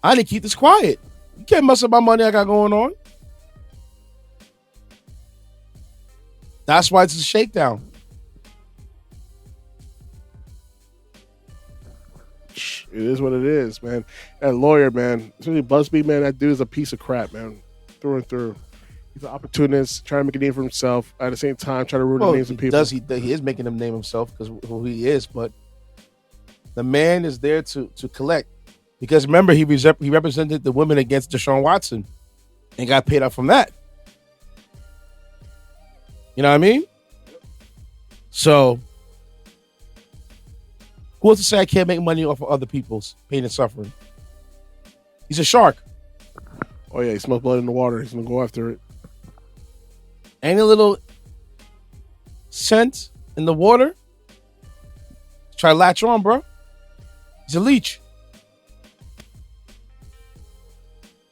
I need to keep this quiet. You can't mess up my money I got going on. That's why it's a shakedown. It is what it is, man. That lawyer, man, especially Busby, man, that dude is a piece of crap, man. Through and through. He's an opportunist, trying to make a name for himself. At the same time, trying to ruin the names of people. He is making him name himself because who he is, but the man is there to collect. Because remember, he represented the women against Deshaun Watson and got paid out from that. You know what I mean? So, Who wants to say I can't make money off of other people's pain and suffering? He's a shark. Oh yeah, he smells blood in the water. He's gonna go after it. Ain't a little scent in the water? Try to latch on, bro. He's a leech.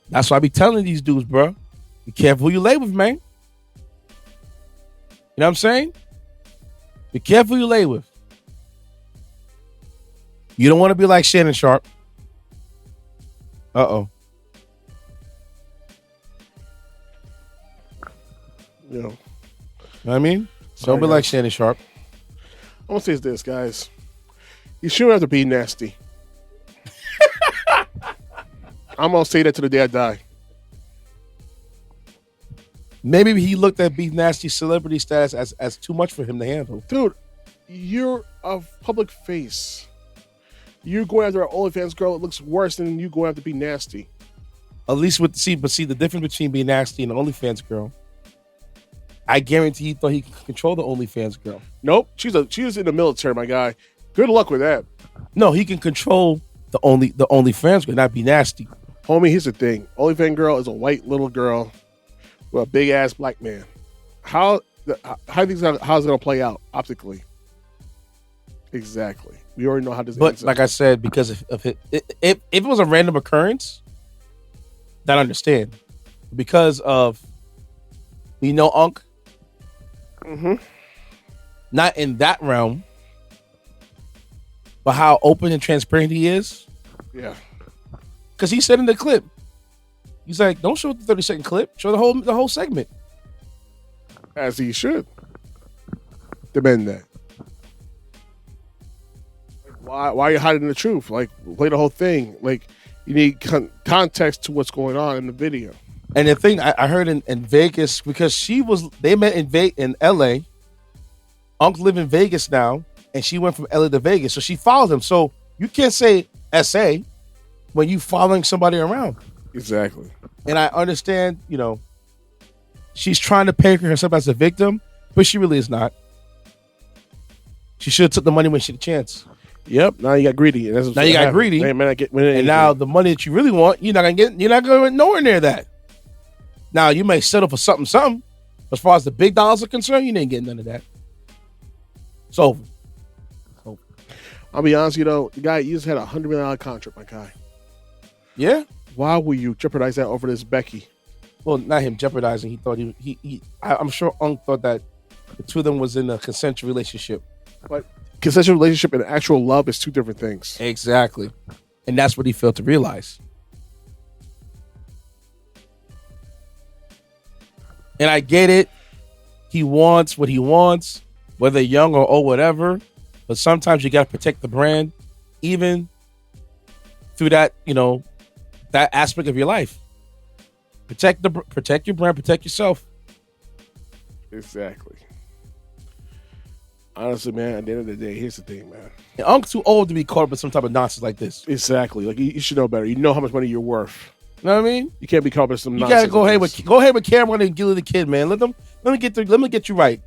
That's why I be telling these dudes, bro. Be careful who you lay with, man. You know what I'm saying? Be careful who you lay with. You don't want to be like Shannon Sharp. Uh-oh. You know what I mean? So don't be like Shannon Sharp. I'm gonna say this, guys. You shouldn't have to be nasty. I'm gonna say that to the day I die. Maybe he looked at Beef Nasty celebrity status as too much for him to handle. Dude, you're a public face. You going after an OnlyFans girl, it looks worse than you going after Be Nasty. At least see the difference between Be Nasty and an OnlyFans girl. I guarantee he thought he could control the OnlyFans girl. Nope, she's in the military, my guy. Good luck with that. No, he can control the OnlyFans girl, not Be Nasty. Homie, here's the thing. OnlyFans girl is a white little girl with a big ass black man. How do you think how's it gonna play out optically? Exactly. We already know how this. But like I said, because of it, if it was a random occurrence, then I understand. Because of Unc. Mm-hmm. Not in that realm, but how open and transparent he is. Yeah. Because he said in the clip, he's like, "Don't show the 30-second clip. Show the whole segment." As he should. Demand that. Why are you hiding the truth? Like, play the whole thing. Like, you need context to what's going on in the video. And the thing I heard in Vegas, because they met in LA. Unc live in Vegas now, and she went from LA to Vegas, so she followed him. So you can't say SA when you following somebody around. Exactly. And I understand, she's trying to pay herself as a victim, but she really is not. She should have took the money when she had a chance. Yep. Now you got greedy. And now you got greedy. And now the money that you really want, you're not going to get nowhere near that. Now you may settle for something. As far as the big dollars are concerned, you didn't get none of that. It's over. I'll be honest, the guy, you just had a $100 million contract, my guy. Yeah. Why will you jeopardize that over this Becky? Well, not him jeopardizing. He thought I'm sure Unc thought that the two of them was in a consensual relationship. But consensual relationship and actual love is two different things. Exactly. And that's what he failed to realize. And I get it. He wants what he wants, whether young or old, whatever. But sometimes you got to protect the brand, even through that, that aspect of your life. Protect your brand, protect yourself. Exactly. Honestly, man, at the end of the day, here's the thing, man. And Unc's too old to be caught up in some type of nonsense like this. Exactly. Like, you should know better. You know how much money you're worth. You know what I mean? You can't be caught up in some nonsense. You gotta go ahead with Cameron and Gilly the Kid, man. Let me get you right.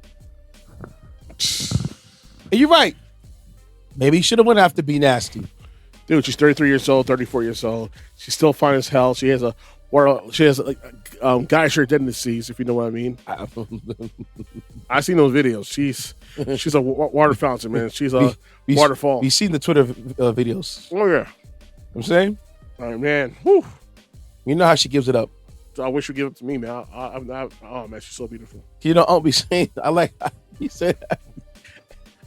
And you're right. Maybe he should have went after Be Nasty. Dude, she's 33 years old, 34 years old. She's still fine as hell. She has guy shirt tendencies, if you know what I mean. I've seen those videos. She's a water fountain, man. She's a waterfall. You've seen the Twitter videos. Oh, yeah. I'm saying? All right, man. Whew. You know how she gives it up. I wish you'd give it to me, man. Oh, man, she's so beautiful. I'll be saying, he said,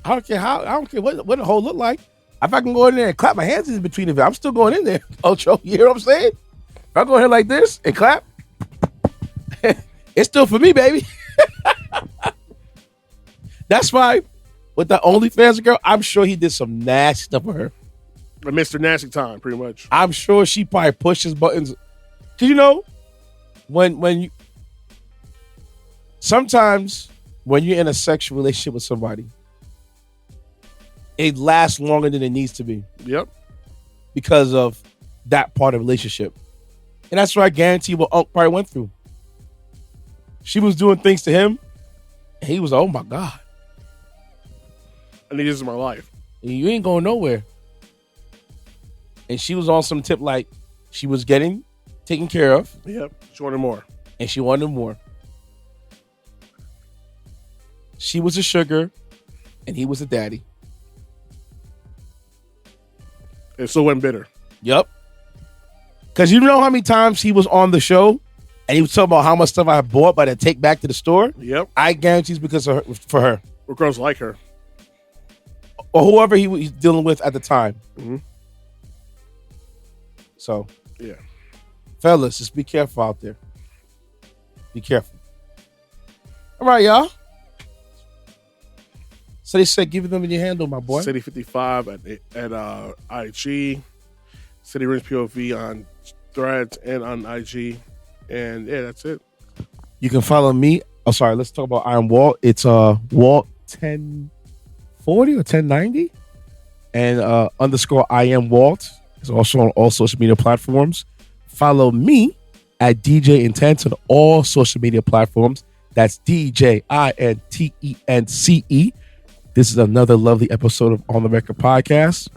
I don't care what the hole look like. If I can go in there and clap my hands in between of it, I'm still going in there. Ocho, you hear what I'm saying? If I go in here like this and clap, it's still for me, baby. That's why with the OnlyFans girl, I'm sure he did some nasty stuff with her. Mr. Nasty time, pretty much. I'm sure she probably pushed his buttons. Cause when you sometimes when you're in a sexual relationship with somebody, it lasts longer than it needs to be. Yep. Because of that part of the relationship. And that's what I guarantee what Unc probably went through. She was doing things to him, and he was, oh my God. I need this in my life. And you ain't going nowhere. And she was on some tip like she was getting taken care of. Yep. She wanted more. And she wanted more. She was a sugar, and he was a daddy. And so went bitter. Yep. Because you know how many times he was on the show, and he was talking about how much stuff I bought by the take back to the store? Yep. I guarantee it's because of her, for her. Or girls like her. Or whoever he was dealing with at the time. Mm-hmm. So, yeah. Fellas, just be careful out there. Be careful. All right, y'all. So they said, give them in your handle, my boy. Ceddy 55 at IG. Ceddy Rings POV on Threads and on IG. And yeah, that's it. You can follow me. Oh, sorry. Let's talk about I Am Walt. It's Walt 1040 or 1090. And _ I Am Walt. It's also on all social media platforms. Follow me at DJ Intence on all social media platforms. That's DJ INTENCE. This is another lovely episode of On the Record Podcast.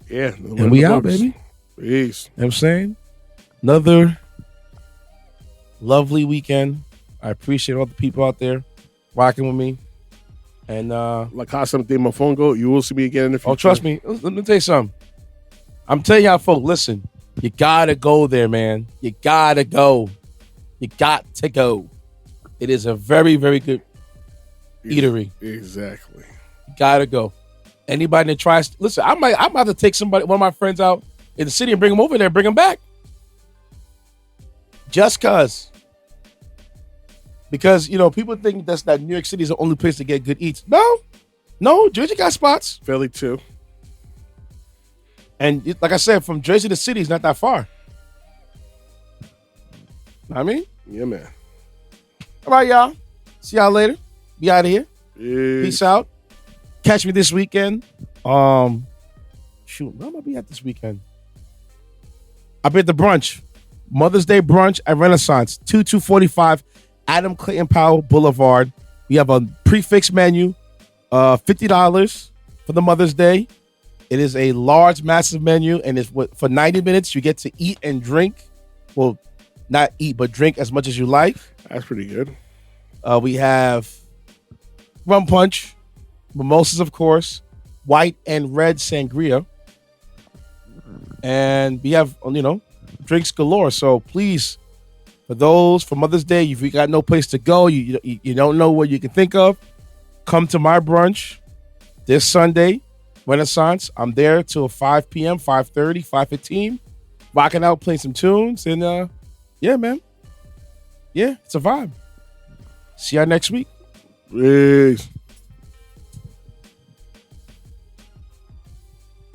Yeah. And we out, baby. Peace. You know what I'm saying? Another lovely weekend. I appreciate all the people out there rocking with me. And La Casa de Mofongo, you will see me again in the future. Oh, trust me. Let me tell you something. I'm telling y'all, folks, listen. You gotta go there, man. You gotta go. You got to go. It is a very, very good eatery. Exactly. You gotta go. Anybody that tries, listen, I'm about to take one of my friends out in the city and bring him over there, bring him back. Just cause. Because, you know, people think that New York City is the only place to get good eats. No, Jersey got spots. Philly too. And like I said, from Jersey to city is not that far. Know what I mean? Yeah, man. All right, y'all. See y'all later. Be out of here. Peace out. Catch me this weekend. Shoot, where am I be at this weekend? I'll be at the brunch. Mother's Day brunch at Renaissance. 2245 Adam Clayton Powell Boulevard. We have a prefix menu. $50 for the Mother's Day. It is a large, massive menu, and it's for 90 minutes you get to eat and drink. Well, not eat, but drink as much as you like. That's pretty good. We have rum punch, mimosas, of course, white and red sangria, and we have, you know, drinks galore. So please, for Mother's Day, if you got no place to go, you don't know what you can think of, come to my brunch this Sunday, Renaissance. I'm there till 5 p.m., 5:30, 5:15, rocking out, playing some tunes, and yeah, man. Yeah, it's a vibe. See y'all next week. Peace.